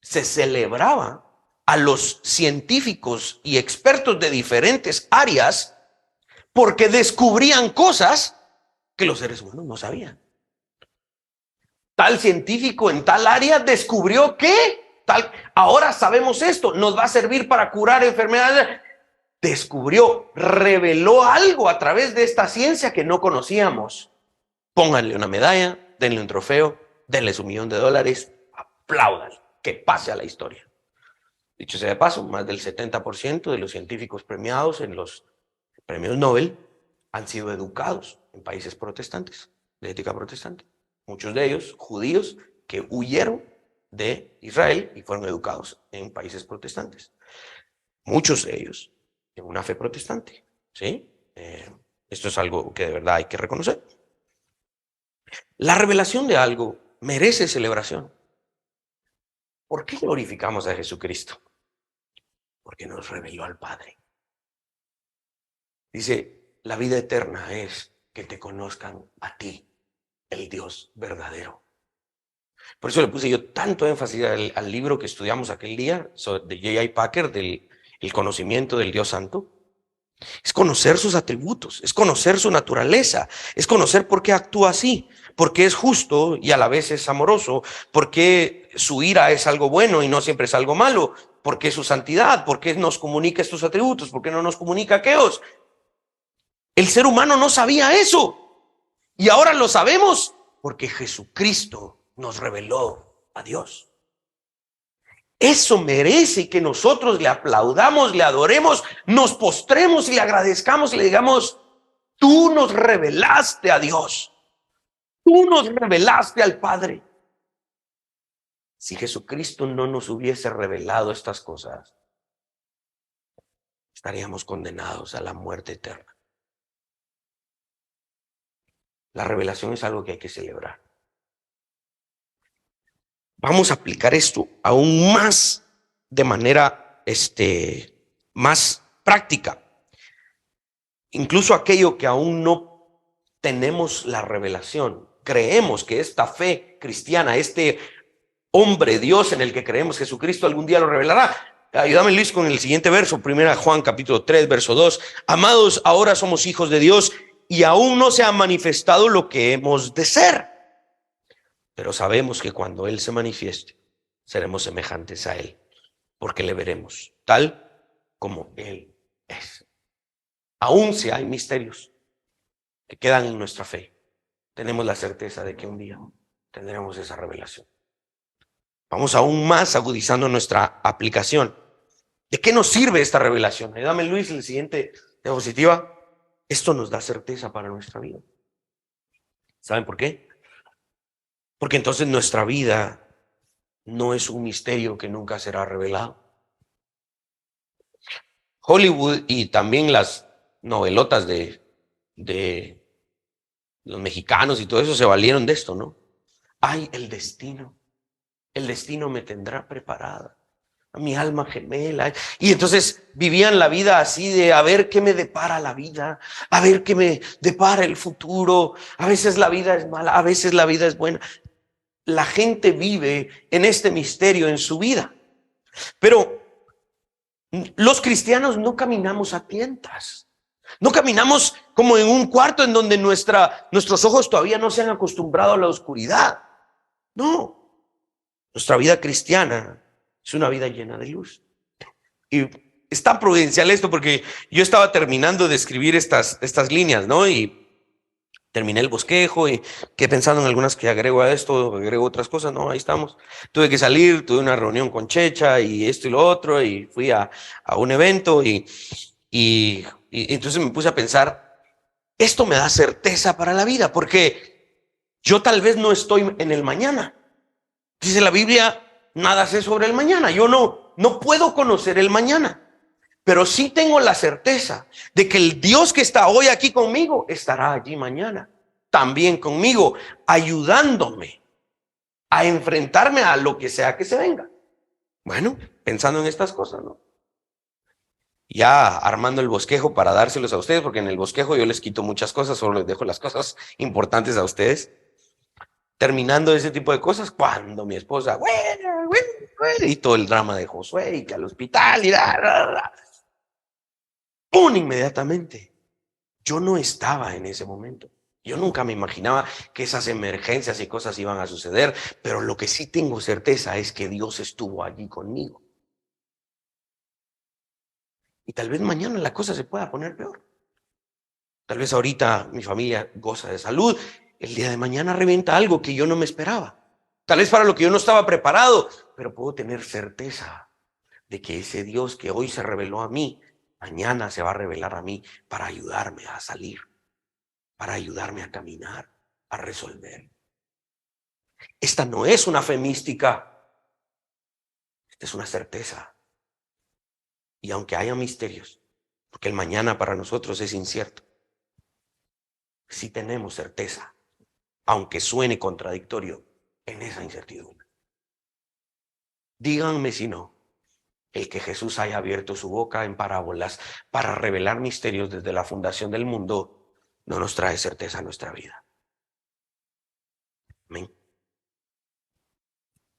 se celebraba a los científicos y expertos de diferentes áreas porque descubrían cosas que los seres humanos no sabían. Tal científico en tal área descubrió que ahora sabemos esto, nos va a servir para curar enfermedades. Descubrió, reveló algo a través de esta ciencia que no conocíamos. Pónganle una medalla, denle un trofeo, denle su $1.000.000, aplaudan, que pase a la historia. Dicho sea de paso, más del 70% de los científicos premiados en los premios Nobel han sido educados en países protestantes, de ética protestante. Muchos de ellos judíos que huyeron de Israel y fueron educados en países protestantes. Muchos de ellos en una fe protestante. ¿Sí? Esto es algo que de verdad hay que reconocer. La revelación de algo merece celebración. ¿Por qué glorificamos a Jesucristo? porque nos reveló al Padre. Dice, la vida eterna es que te conozcan a ti, el Dios verdadero. Por eso le puse yo tanto énfasis al libro que estudiamos aquel día de J.I. Packer, del el conocimiento del Dios Santo. Es conocer sus atributos, es conocer su naturaleza, es conocer por qué actúa así, por qué es justo y a la vez es amoroso, por qué su ira es algo bueno y no siempre es algo malo, por qué su santidad, por qué nos comunica estos atributos, por qué no nos comunica aquellos. El ser humano no sabía eso y ahora lo sabemos porque Jesucristo nos reveló a Dios. Eso merece que nosotros le aplaudamos, le adoremos, nos postremos y le agradezcamos y le digamos, tú nos revelaste a Dios, tú nos revelaste al Padre. Si Jesucristo no nos hubiese revelado estas cosas, estaríamos condenados a la muerte eterna. La revelación es algo que hay que celebrar. Vamos a aplicar esto aún más de manera más práctica. Incluso aquello que aún no tenemos la revelación, creemos que esta fe cristiana, este hombre Dios en el que creemos, Jesucristo, algún día lo revelará. Ayúdame, Luis, con el siguiente verso, 1 Juan capítulo 3, verso 2. Amados, ahora somos hijos de Dios y aún no se ha manifestado lo que hemos de ser. Pero sabemos que cuando Él se manifieste, seremos semejantes a Él, porque le veremos tal como Él es. Aún si hay misterios que quedan en nuestra fe, tenemos la certeza de que un día tendremos esa revelación. Vamos aún más agudizando nuestra aplicación. ¿De qué nos sirve esta revelación? Dame, Luis, el siguiente diapositiva. Esto nos da certeza para nuestra vida. ¿Saben por qué? Porque entonces nuestra vida no es un misterio que nunca será revelado. Hollywood y también las novelotas de los mexicanos y todo eso se valieron de esto, ¿no? Ay, el destino me tendrá preparada, a mi alma gemela. Y entonces vivían la vida así de a ver qué me depara la vida, a ver qué me depara el futuro. A veces la vida es mala, a veces la vida es buena. La gente vive en este misterio en su vida. Pero los cristianos no caminamos a tientas. No caminamos como en un cuarto en donde nuestros ojos todavía no se han acostumbrado a la oscuridad. No, nuestra vida cristiana es una vida llena de luz. Y es tan providencial esto porque yo estaba terminando de escribir estas líneas, ¿no? Y terminé el bosquejo y quedé pensando en algunas que agrego a esto, agrego otras cosas, no, ahí estamos. Tuve que salir, tuve una reunión con Checha y esto y lo otro y fui a un evento y entonces me puse a pensar, esto me da certeza para la vida porque yo tal vez no estoy en el mañana. Dice la Biblia, nada sé sobre el mañana. Yo no puedo conocer el mañana, pero sí tengo la certeza de que el Dios que está hoy aquí conmigo estará allí mañana, también conmigo, ayudándome a enfrentarme a lo que sea que se venga. Bueno, pensando en estas cosas, ¿no? Ya armando el bosquejo para dárselos a ustedes, porque en el bosquejo yo les quito muchas cosas, solo les dejo las cosas importantes a ustedes. Terminando ese tipo de cosas, cuando mi esposa, y todo el drama de Josué, y que al hospital, y ¡pum! Inmediatamente. Yo no estaba en ese momento. Yo nunca me imaginaba que esas emergencias y cosas iban a suceder, pero lo que sí tengo certeza es que Dios estuvo allí conmigo. Y tal vez mañana la cosa se pueda poner peor. Tal vez ahorita mi familia goza de salud, el día de mañana revienta algo que yo no me esperaba. Tal vez para lo que yo no estaba preparado, pero puedo tener certeza de que ese Dios que hoy se reveló a mí, mañana se va a revelar a mí para ayudarme a salir, para ayudarme a caminar, a resolver. Esta no es una fe mística, esta es una certeza. Y aunque haya misterios, porque el mañana para nosotros es incierto, sí tenemos certeza, aunque suene contradictorio, en esa incertidumbre. Díganme si no. El que Jesús haya abierto su boca en parábolas para revelar misterios desde la fundación del mundo no nos trae certeza a nuestra vida. Amén.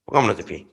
Pongámonos de pie.